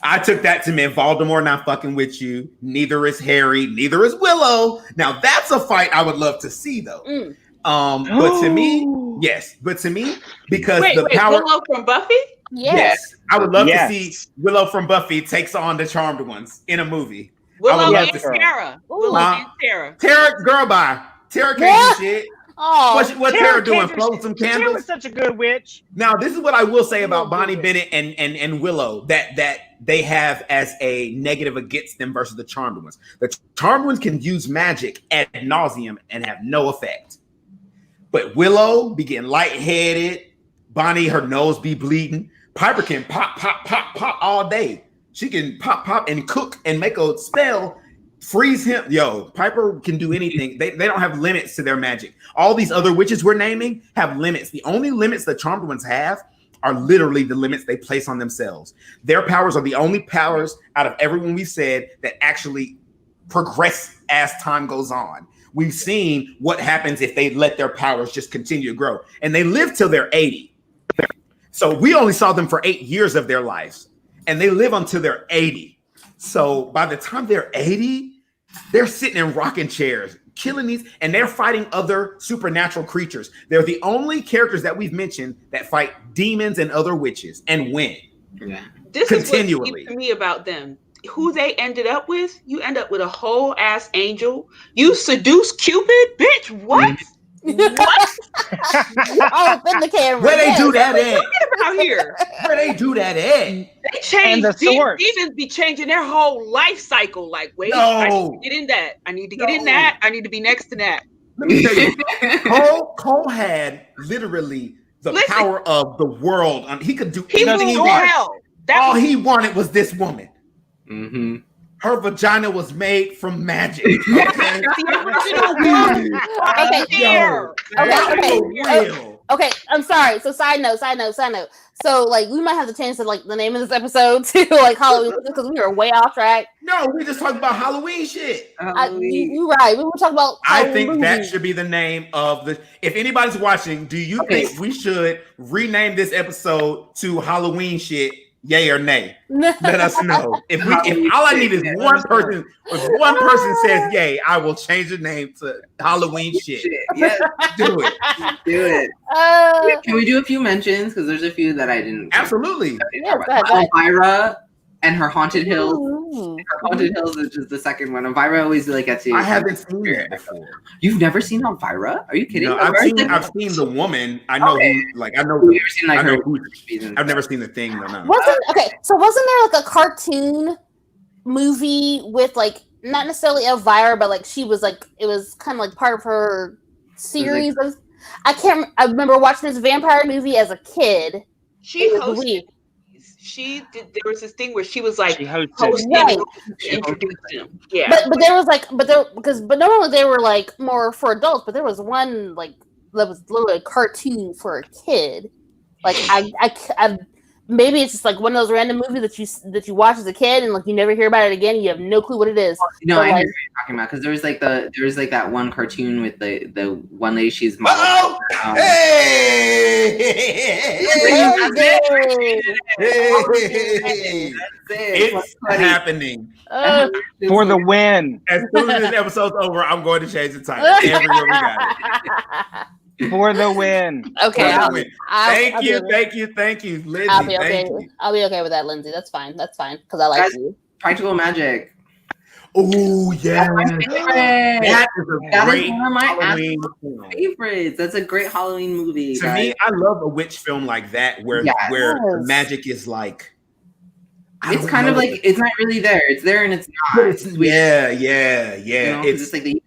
I took that to mean Voldemort not fucking with you. Neither is Harry. Neither is Willow. Now that's a fight I would love to see, though. But to me, yes. But to me, because power. Willow from Buffy? Yes. I would love to see Willow from Buffy takes on the Charmed Ones in a movie. Willow and Tara. Tara, girl, bye. Tara can't do shit. Oh, what Tara doing? Floating some candles? Tara was such a good witch. Now, this is what I will say about Bonnie Bennett and Willow that they have as a negative against them versus the Charmed Ones. The Charmed Ones can use magic ad nauseum and have no effect. But Willow be getting lightheaded. Bonnie, her nose be bleeding. Piper can pop all day. She can pop and cook and make a spell. Freeze him. Yo, Piper can do anything. They don't have limits to their magic. All these other witches we're naming have limits. The only limits the Charmed Ones have are literally the limits they place on themselves. Their powers are the only powers out of everyone we said that actually progress as time goes on. We've seen what happens if they let their powers just continue to grow. And they live till they're 80. So we only saw them for 8 years of their lives. And they live until they're 80. So by the time they're 80, they're sitting in rocking chairs, killing these, and they're fighting other supernatural creatures. They're the only characters that we've mentioned that fight demons and other witches and win. Yeah. This continually. Is what to me about them. Who they ended up with? You end up with a whole ass angel. You seduce Cupid, bitch. What? What? Oh, in the camera. Where they do that at? Out here. Where they do that at? They change. Demons be changing their whole life cycle. Wait, I need to get in that. I need to get in that. I need to be next to that. Let me tell you, Cole had literally the power of the world. He could do anything he wanted. All he wanted was this woman. Mm-hmm. her vagina was made from magic. Okay? Okay, I'm sorry. So side note. So like we might have to change the name of this episode to like Halloween because we are way off track. No, we just talked about Halloween shit. You're right. We were talking about Halloween. I think that should be the name of the. If anybody's watching, do you think we should rename this episode to Halloween shit? Yay or nay? Let us know. If all I need is one person, if one person says yay, I will change the name to Halloween shit. Yeah, do it. Do it. Can we do a few mentions? Because there's a few that I didn't. Absolutely. Yeah, go ahead. Elvira and her Haunted Hills. Her Haunted Hills is just the second one. Elvira always gets you. I haven't seen that before. You've never seen Elvira? Are you kidding? No, I've seen the woman. I know who. Like I know. You've never seen her. I've never seen the thing. No. So wasn't there like a cartoon movie with like not necessarily Elvira, but like she was like it was kind of like part of her series of. I remember watching this vampire movie as a kid. She hosted. She did. There was this thing where she was like hosting, right. Introduced them. Yeah, but there was like, but normally they were like more for adults, but there was one like that was literally a cartoon for a kid. Like I maybe it's just like one of those random movies that you watch as a kid and like you never hear about it again. You have no clue what it is. No, I know what you're talking about because there was like that one cartoon with the one lady. She's model. It's happening for the win. As soon as this episode's over, I'm going to change the title. Everywhere we got it. For the win. Okay. Thank you, Lindsay. I'll be okay. I'll be okay with that, Lindsay. That's fine. Because I like you. Practical Magic. Oh yeah, that is one of my Halloween favorites. That's a great Halloween movie. To me, I love a witch film like that, where magic is like. It's kind of like it's not really there. It's there and it's not. Yeah. It's just like they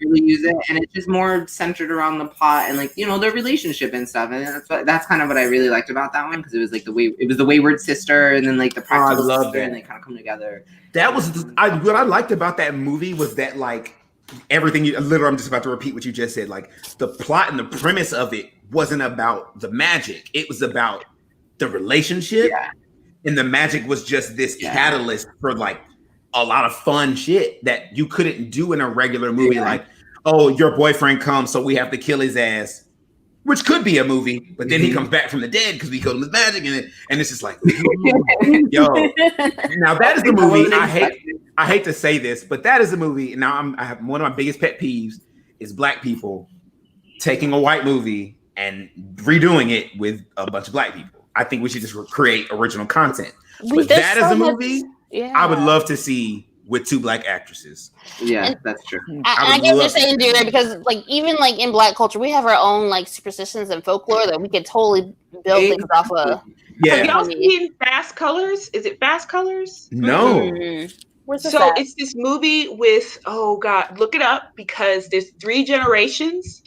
really use it, and it's just more centered around the plot and like their relationship and stuff. And that's kind of what I really liked about that one because it was like the wayward sister, and then like the practical sister, and they kind of come together. That was what I liked about that movie was that like everything. I'm just about to repeat what you just said. Like the plot and the premise of it wasn't about the magic; it was about the relationship. Yeah. And the magic was just this catalyst for like a lot of fun shit that you couldn't do in a regular movie. Yeah. Like, oh, your boyfriend comes, so we have to kill his ass, which could be a movie, but then he comes back from the dead because we killed him with magic, and it's just like, yo. Now that is the movie. I hate to say this, but that is a movie. Now I have one of my biggest pet peeves is black people taking a white movie and redoing it with a bunch of black people. I think we should just create original content. But that is a movie I would love to see with two black actresses. Yeah, that's true. I guess you're saying, dude, because like even like in black culture, we have our own like superstitions and folklore that we could totally build things off of. Yeah. Have y'all seen Fast Colors? Is it Fast Colors? No. Mm-hmm. So it's this movie with look it up because there's 3 generations.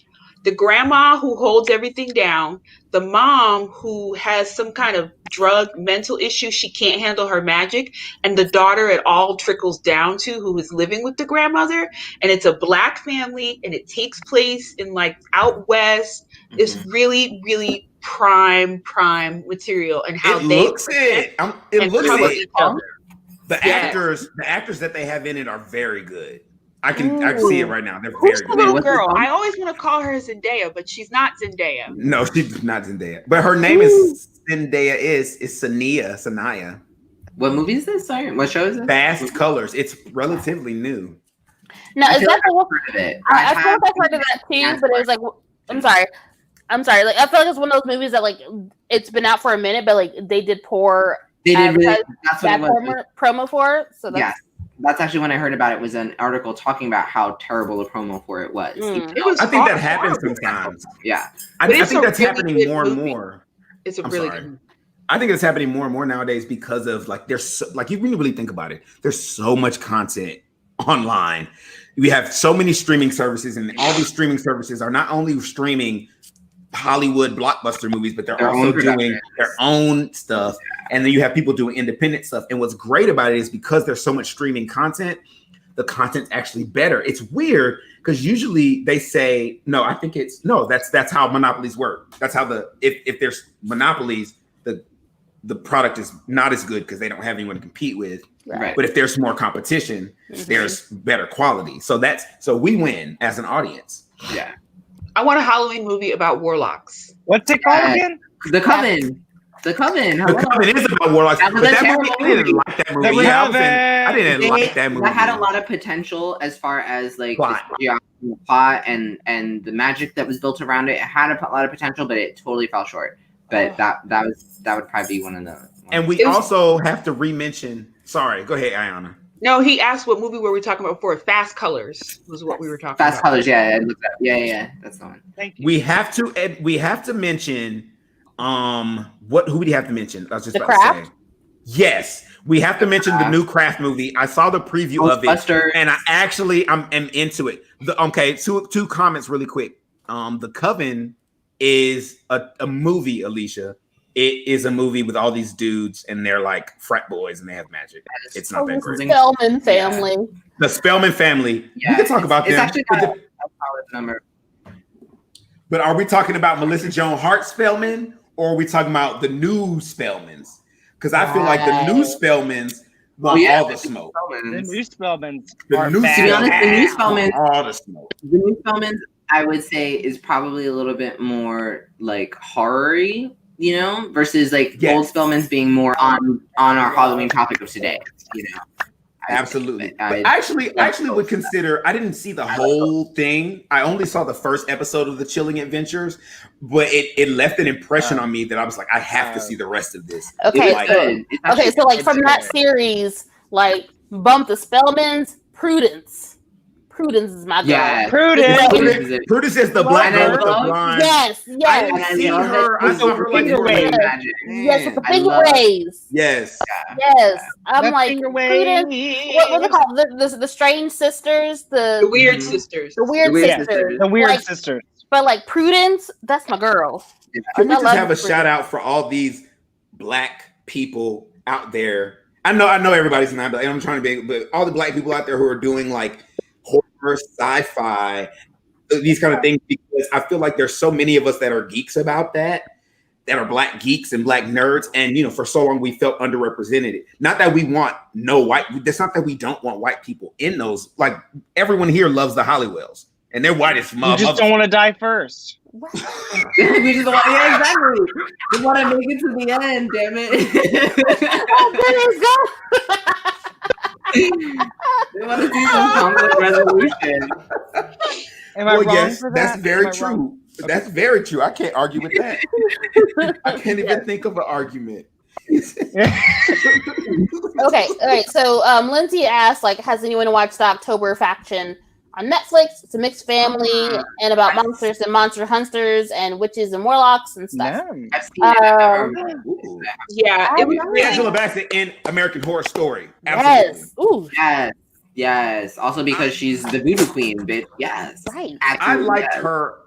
The grandma who holds everything down, the mom who has some kind of drug mental issue, she can't handle her magic, and the daughter it all trickles down to who is living with the grandmother. And it's a black family and it takes place in like out west. Mm-hmm. It's really, really prime material and how they looks it. It looks it. The actors that they have in it are very good. I can see it right now. They're Who's very the little girl? I always want to call her Zendaya, but she's not Zendaya. No, she's not Zendaya. But her name is Zendaya is Sanaya. What movie is this? Sorry, what show is it? Fast Colors. It's relatively new. No, is that the one? I feel like I've heard of that too, but it was like I'm sorry. Like I feel like it's one of those movies that like it's been out for a minute, but like they did poor promo for it. So that's That's actually when I heard about it. Was an article talking about how terrible a promo for it was. I think that happens sometimes. Yeah, I think that's happening more and more. It's a really good movie. I think it's happening more and more nowadays because of like there's like you really think about it. There's so much content online. We have so many streaming services, and all these streaming services are not only streaming Hollywood blockbuster movies, but they're also doing their own stuff. And then you have people doing independent stuff. And what's great about it is because there's so much streaming content, the content's actually better. It's weird because usually they say, that's how monopolies work. That's how if there's monopolies, the product is not as good because they don't have anyone to compete with. Right. But if there's more competition, there's better quality. So we win as an audience. Yeah. I want a Halloween movie about warlocks. What's it called again? The Coven. The Coven. The Coven is about warlocks. But that movie, I didn't like that movie. I didn't like that movie. That had a lot of potential as far as like the plot and the magic that was built around it. It had a lot of potential, but it totally fell short. But that would probably be one of the. And we also have to re-mention. Sorry, go ahead, Ayanna. No, he asked what movie were we talking about before. Fast Colors was what we were talking about. Fast Colors, yeah, that's the one. Thank you. We have to mention who would you have to mention? I was just The about Craft? to say. Yes, we have to mention the new Craft movie. I saw the preview of it, and I'm into it. Two comments really quick. The Coven is a movie, Alicia. It is a movie with all these dudes and they're like frat boys and they have magic. It's not that great. Spellman family. Yeah. The Spellman family. Yeah, we can talk about them. It's actually not a solid number. But are we talking about Melissa Joan Hart Spellman or are we talking about the new Spellmans? Because I feel like the new Spellmans want all the smoke. The new Spellmans are bad. To be honest, the new Spellmans, all the smoke. The new Spellmans, I would say, is probably a little bit more like horror-y, versus like old Spellmans being more on our Halloween topic of today, Absolutely. But I actually would consider, I didn't see the whole thing. I only saw the first episode of The Chilling Adventures, but it left an impression on me that I was like, I have to see the rest of this. Okay. So like from that good. series, like bump the Spellmans, Prudence. Prudence is my girl. Yeah, Prudence is the black girl with the blonde. Yes. I didn't see her. I saw her like magic. Yes, with the finger waves. Yes. Yes. I'm like Prudence. What was it called? The strange sisters. The weird sisters. The weird sisters. The weird sisters. But like Prudence, that's my girl. Can we just have a shout out for all these black people out there? I know everybody's not black. I'm trying to be, but all the black people out there who are doing like horror, sci-fi, these kind of things, because I feel like there's so many of us that are geeks about that are black geeks and black nerds, and for so long we felt underrepresented. Not that we want that's not that we don't want white people in those. Like everyone here loves the Hollywells, and they're white as mother. You just don't want to die first. We just want, exactly. We want to make it to the end, damn it. They want to see some conflict resolution. That's very true. Okay. That's very true. I can't argue with that. I can't even think of an argument. Okay. All right. So Lindsay asked, like, has anyone watched the October Faction on Netflix? It's a mixed family and about monsters and monster hunters and witches and warlocks and stuff. Yeah, it was Angela Bassett in American Horror Story. Absolutely. Yes. Ooh. Yes. Also because she's the voodoo queen, bitch. Yes. Right. I liked her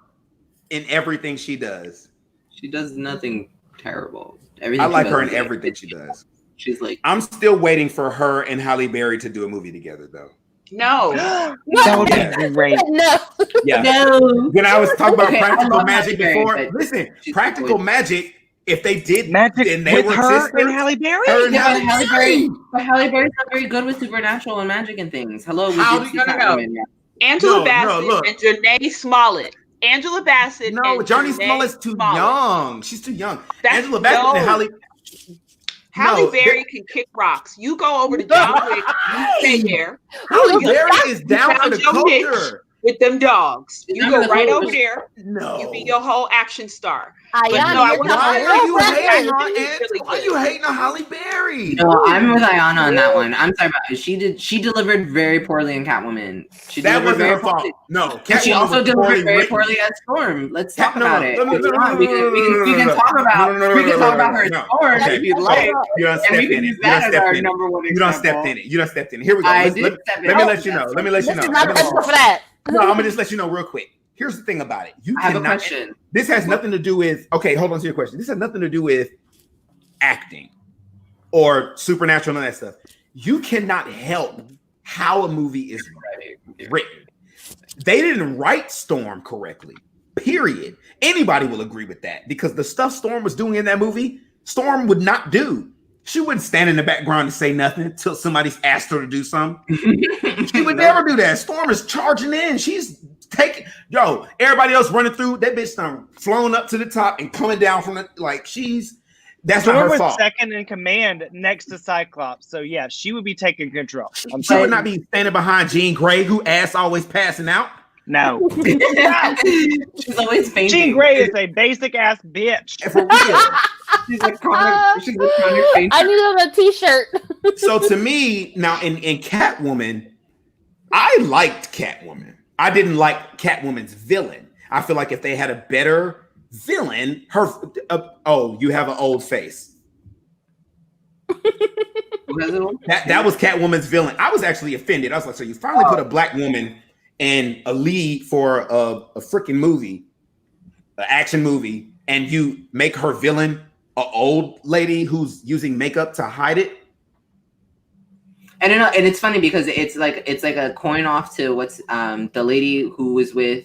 in everything she does. She does nothing terrible. I like her in everything she does. She's like, I'm still waiting for her and Halle Berry to do a movie together, though. No. That would be great. No. Yeah. No. When I was talking about practical magic Berry, before, listen, practical magic. If they did magic and they with were her sisters, and Halle Berry, but Halle Berry's not very good with supernatural and magic and things. Hello, Angela Bassett and Janae Smollett. Angela Bassett. No, Johnny Smollett's too young. She's too young. Angela Bassett and Halle Berry can kick rocks. You go over to John Wick. You stay there. Halle Berry is down for the culture. With them dogs. You go right over there. No. You be your whole action star. Ayanna, why are you hating on Halle Berry? No, I'm with Ayanna on that one. I'm sorry about it. She delivered very poorly in Catwoman. That wasn't her fault. No, she also delivered very poorly as Storm. Let's talk about it. We can talk about her as Storm if you'd like. You don't step in it. You don't step in it. You don't step in it. Here we go. Let me let you know. Not for that. No, I'm gonna just let you know real quick. Here's the thing about it. I have a question. This has nothing to do with, okay, hold on to your question. This has nothing to do with acting or supernatural and all that stuff. You cannot help how a movie is written. They didn't write Storm correctly, period. Anybody will agree with that because the stuff Storm was doing in that movie, Storm would not do. She wouldn't stand in the background and say nothing until somebody's asked her to do something. She would never do that. Storm is charging in. She's taking, everybody else running through, that bitch done flown up to the top and coming down from the, that's not her fault. Second in command next to Cyclops. So yeah, she would be taking control. She would not be standing behind Jean Grey, who ass always passing out. No. She's always fainting. Jean Grey is a basic ass bitch. For real. She's a chronic fainter. I need it on a t-shirt. So to me, now in Catwoman, I liked Catwoman. I didn't like Catwoman's villain. I feel like if they had a better villain, you have an old face. that was Catwoman's villain. I was actually offended. I was like, so you finally put a black woman in a lead for a freaking movie, an action movie, and you make her villain an old lady who's using makeup to hide it. I don't know, and it's funny because it's like a coin off to what's the lady who was with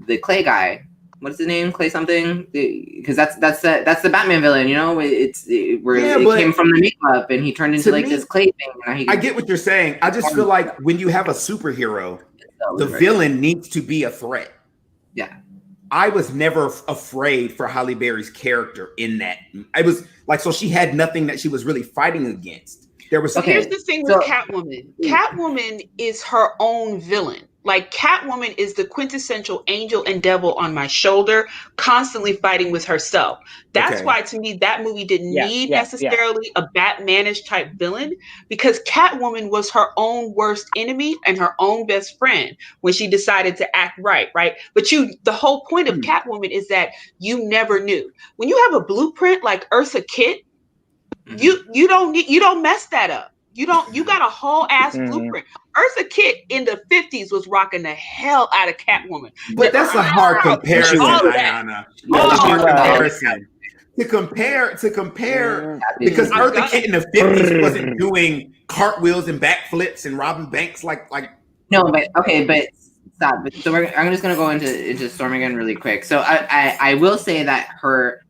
the Clay guy. What's his name? Clay something? Because that's the Batman villain, you know. It came from the makeup, and he turned into this Clay thing. I get what you're saying. I just feel like when you have a superhero, the villain needs to be a threat. Yeah. I was never afraid for Halle Berry's character in that. I was like, so she had nothing that she was really fighting against. There was. Here's the thing with Catwoman. Catwoman is her own villain. Like Catwoman is the quintessential angel and devil on my shoulder, constantly fighting with herself. That's why, to me, that movie didn't need necessarily a Batmanish type villain, because Catwoman was her own worst enemy and her own best friend when she decided to act right. But the whole point of Catwoman is that you never knew. When you have a blueprint like Eartha Kitt, you don't mess that up. You got a whole ass blueprint. Eartha Kitt in the 50s was rocking the hell out of Catwoman. But that's a hard comparison, Ayanna. To compare, because Eartha Kitt in the 50s wasn't doing cartwheels and backflips and robbing banks like. No, but stop. So I'm just gonna go into Storm again really quick. So I will say that her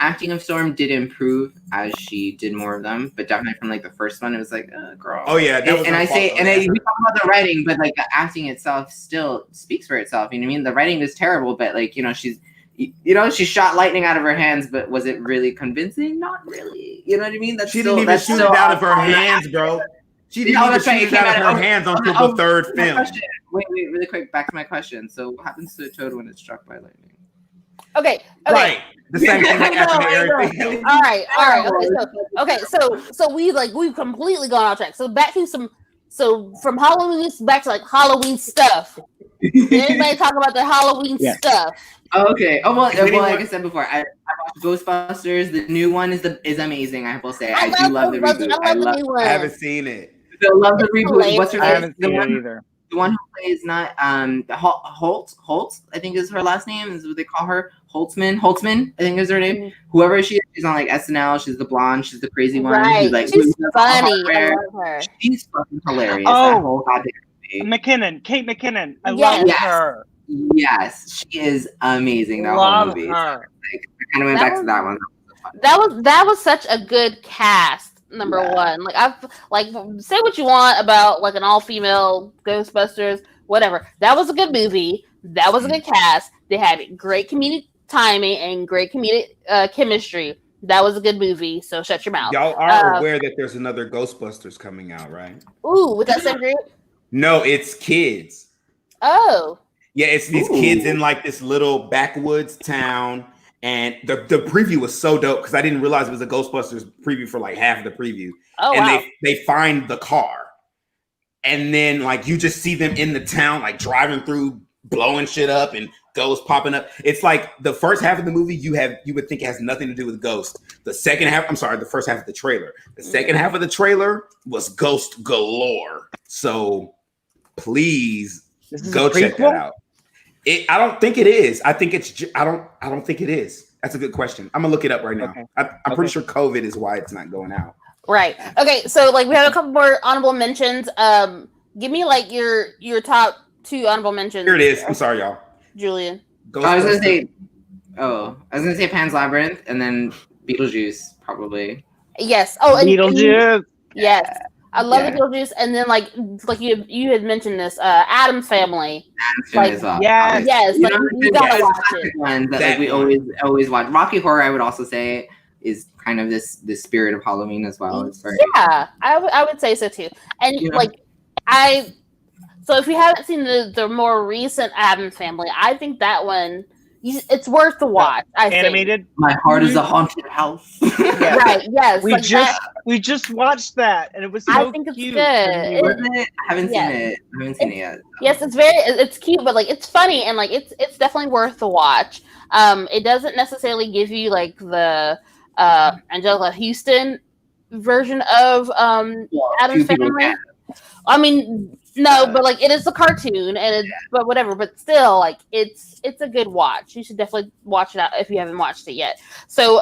acting of Storm did improve as she did more of them, but definitely from the first one, it was like, girl. Oh yeah, we talk about the writing, but the acting itself still speaks for itself. You know what I mean? The writing is terrible, but she shot lightning out of her hands, but was it really convincing? Not really. You know what I mean? She didn't even shoot it out of her hands, bro. She didn't even shoot it out of her hands until the third film. Wait, really quick. Back to my question. So, what happens to a toad when it's struck by lightning? Okay. Right. The same thing that happened to everything else. All right. So we've completely gone off track. So back to from Halloween back to Halloween stuff. Did anybody talk about their Halloween stuff? Okay. Oh well, like I said before, I watched Ghostbusters. The new one is amazing. I will say, I do love the reboot. I love the new one. I haven't seen it. I love the reboot. What's her name? I haven't seen it either. The one who plays not Holt, I think is her last name, is what they call her. Holtzman, I think is her name. Mm-hmm. Whoever she is, she's on SNL. She's the blonde. She's the crazy one. Right. She's funny. I love her. She's fucking hilarious. Oh, Kate McKinnon. I love her. Yes, she is amazing. That whole movie. Her. I kind of went back to that one. That was such a good cast. Number one, say what you want about an all-female Ghostbusters, whatever. That was a good movie. That was a good cast. They had great comedic timing and great comedic chemistry. That was a good movie. So shut your mouth. Y'all are aware that there's another Ghostbusters coming out, right? Ooh, with that same group? No, it's kids. Oh. Yeah, it's these kids in this little backwoods town. And the preview was so dope because I didn't realize it was a Ghostbusters preview for half of the preview. Oh, and wow. they find the car. And then you just see them in the town, driving through, blowing shit up and ghosts popping up. It's the first half of the movie you would think it has nothing to do with ghosts. The second half, the first half of the trailer. The second half of the trailer was ghost galore. So please go check that out. I don't think it is. I think it's. I don't think it is. That's a good question. I'm gonna look it up right now. Okay. I'm pretty sure COVID is why it's not going out. Right. Okay. So like we have a couple more honorable mentions. Give me like your top 2 honorable mentions. Here it is. I'm sorry, y'all. Julian. I was gonna say Pan's Labyrinth and then Beetlejuice probably. Yes. Oh, and Beetlejuice. Yes. I love the Beetlejuice, and then like you had mentioned this Addams Family. Yes, like you gotta watch it. Ones that like, we always watch. Rocky Horror, I would also say, is kind of this spirit of Halloween as well. It's very I would say so too. And so if you haven't seen the more recent Addams Family, I think that one it's worth the watch. Animated. My Heart is a Haunted House. Right. Yes. We just watched that, and it was so I think cute. It's good. I haven't seen it. I haven't seen it yet. Yes, it's cute, but like it's funny and like it's definitely worth the watch. It doesn't necessarily give you like the Angelica Houston version of Addams Family. I mean, no, but like it is a cartoon, and but whatever. But still, like it's a good watch. You should definitely watch it out if you haven't watched it yet. So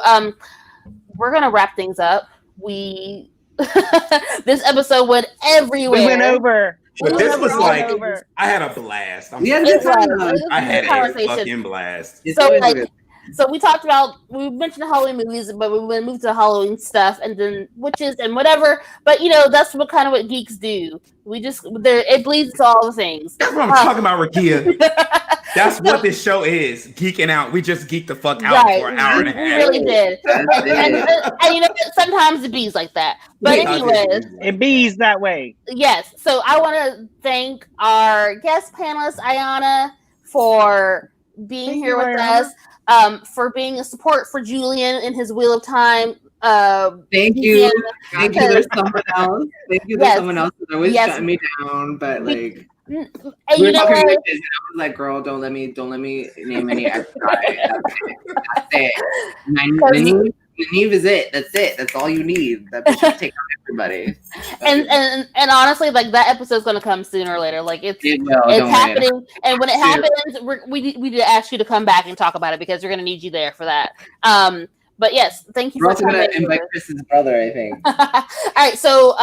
we're gonna wrap things up. We this episode went everywhere. We went over. But this was like I had a blast. I had a fucking blast. So we mentioned the Halloween movies, but we moved to Halloween stuff and then witches and whatever. But that's what geeks do. It bleeds to all the things. That's what I'm talking about, Rakia. That's what this show is. Geeking out. We just geeked the fuck out for an hour and a half. We really did. and sometimes it bees like that. But anyways. It bees that way. Yes. So I want to thank our guest panelist, Ayanna, for being here with us. For being a support for Julian in his Wheel of Time. Thank you. Thank you. There's someone else. Thank you. There's someone else that always shut me down, but like we were talking witches, and I was like, "Girl, don't let me name any extra guy." That's it. Neve is it. That's it. That's all you need. That bitch should take on everybody. And honestly, like that episode's gonna come sooner or later. Like it's happening, and when it happens, we need to ask you to come back and talk about it because we're gonna need you there for that. But yes, thank you. We're also gonna invite Chris's brother, I think. All right, so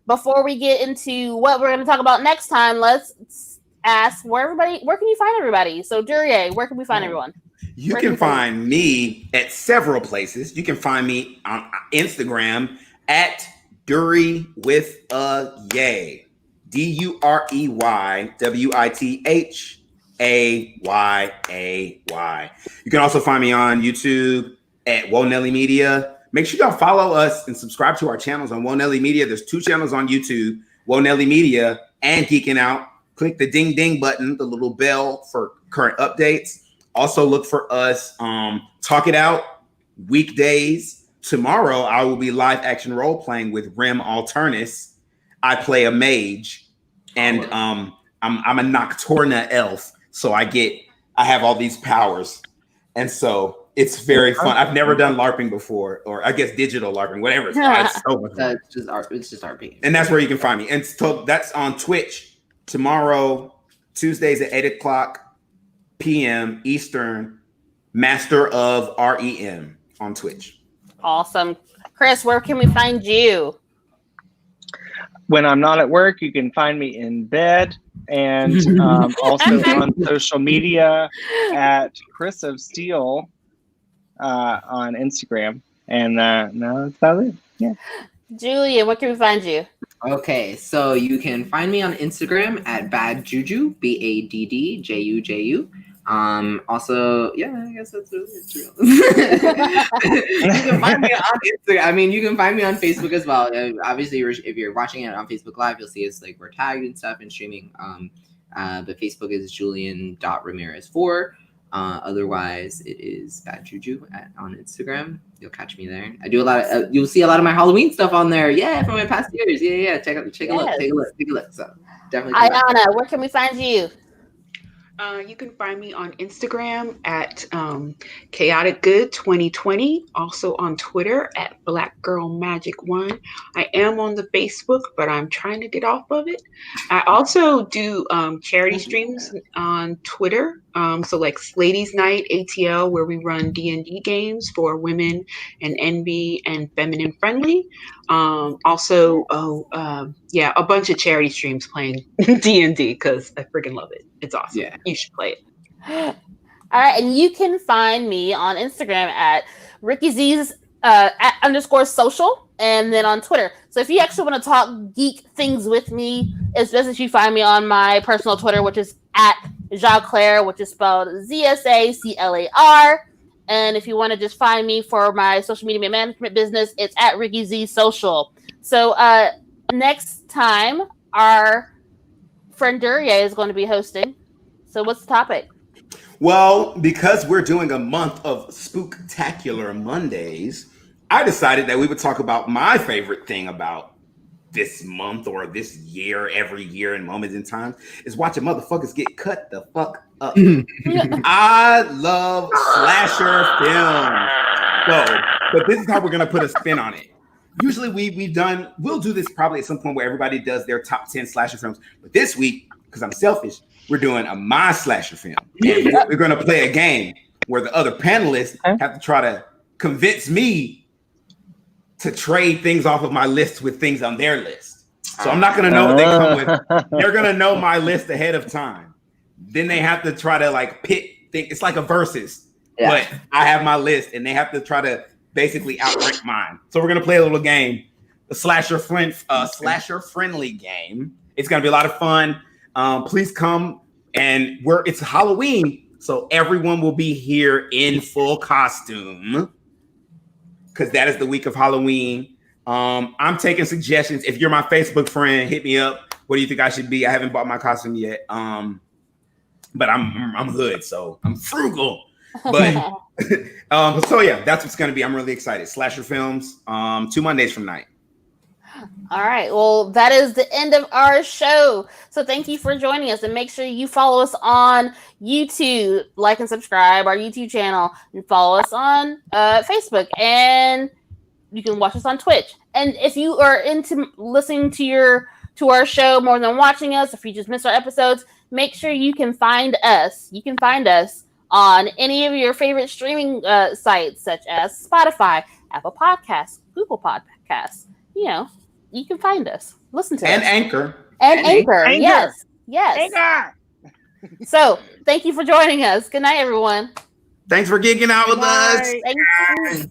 before we get into what we're gonna talk about next time, let's ask where can you find everybody? So Duryea, where can we find everyone? You can find me at several places. You can find me on Instagram at Dury with a Yay. DUREYWITHAYAY. You can also find me on YouTube at Woe Nelly Media. Make sure y'all follow us and subscribe to our channels on Woe Nelly Media. There's 2 channels on YouTube, Woe Nelly Media and Geeking Out. Click the ding ding button, the little bell for current updates. Also look for us Talk It Out weekdays. Tomorrow I will be live action role playing with Rem Alternis. I play a mage, and I'm a Nocturna elf, so I have all these powers, and so it's very fun. I've never done LARPing before, or I guess digital LARPing, whatever. It's so much fun. It's just RP, and that's where you can find me. And so that's on Twitch tomorrow, Tuesdays at 8:00 p.m. Eastern, Master of REM on Twitch. Awesome. Chris, where can we find you? When I'm not at work, you can find me in bed and also on social media at Chris of Steel on Instagram. And no, that's about it. Yeah. Julia, where can we find you? Okay, so you can find me on Instagram at Bad Juju, BADDJUJU. Also, yeah, I guess it's real. You can find me on Instagram. I mean, you can find me on Facebook as well. Obviously, if you're watching it on Facebook Live, you'll see us like we're tagged and stuff and streaming. But Facebook is Julian.Ramirez4. Otherwise, it is Bad Juju on Instagram. You'll catch me there. I do a lot of. You'll see a lot of my Halloween stuff on there. Yeah, from my past years. Yeah. Take a look. So definitely. Ayanna, where can we find you? You can find me on Instagram at Chaotic Good 2020. Also on Twitter at Black Girl Magic 1. I am on the Facebook, but I'm trying to get off of it. I also do charity streams on Twitter. So like Ladies Night ATL, where we run D&D games for women and NB and feminine friendly. Also, a bunch of charity streams playing D&D because I freaking love it. It's awesome. Yeah. You should play it. All right, and you can find me on Instagram at RickyZ's @_social, and then on Twitter. So if you actually want to talk geek things with me, it's best that you find me on my personal Twitter, which is at Jaclair, which is spelled ZSACLAR. And if you want to just find me for my social media management business, it's at RickyZ Social. So next time, our friend Duryea is going to be hosting. So what's the topic? Well, because we're doing a month of Spooktacular Mondays, I decided that we would talk about my favorite thing about this month or this year, every year and moments in time, is watching motherfuckers get cut the fuck up. I love slasher films. But this is how we're going to put a spin on it. Usually we'll do this probably at some point where everybody does their top 10 slasher films. But this week, because I'm selfish, we're doing a my slasher film. And we're going to play a game where the other panelists have to try to convince me to trade things off of my list with things on their list. So I'm not going to know what they come with. They're going to know my list ahead of time. Then they have to try to like pit things. It's like a versus. Yeah. But I have my list and they have to try to basically outrank mine. So we're going to play a little game, a slasher friendly game. It's going to be a lot of fun. Please come, and it's Halloween, so everyone will be here in full costume because that is the week of Halloween. I'm taking suggestions. If you're my Facebook friend, hit me up. What do you think I should be? I haven't bought my costume yet, but I'm hood, so I'm frugal. But so yeah, that's what's going to be. I'm really excited. Slasher films, 2 Mondays from night. All right. Well, that is the end of our show. So thank you for joining us, and make sure you follow us on YouTube, like and subscribe our YouTube channel, and follow us on Facebook, and you can watch us on Twitch. And if you are into listening to our show more than watching us, if you just miss our episodes, make sure you can find us. You can find us on any of your favorite streaming sites, such as Spotify, Apple Podcasts, Google Podcasts. You can find us. Listen to us. And Anchor. And Anchor. Yes. Anchor. So, thank you for joining us. Good night, everyone. Thanks for geeking out with us. Thank you.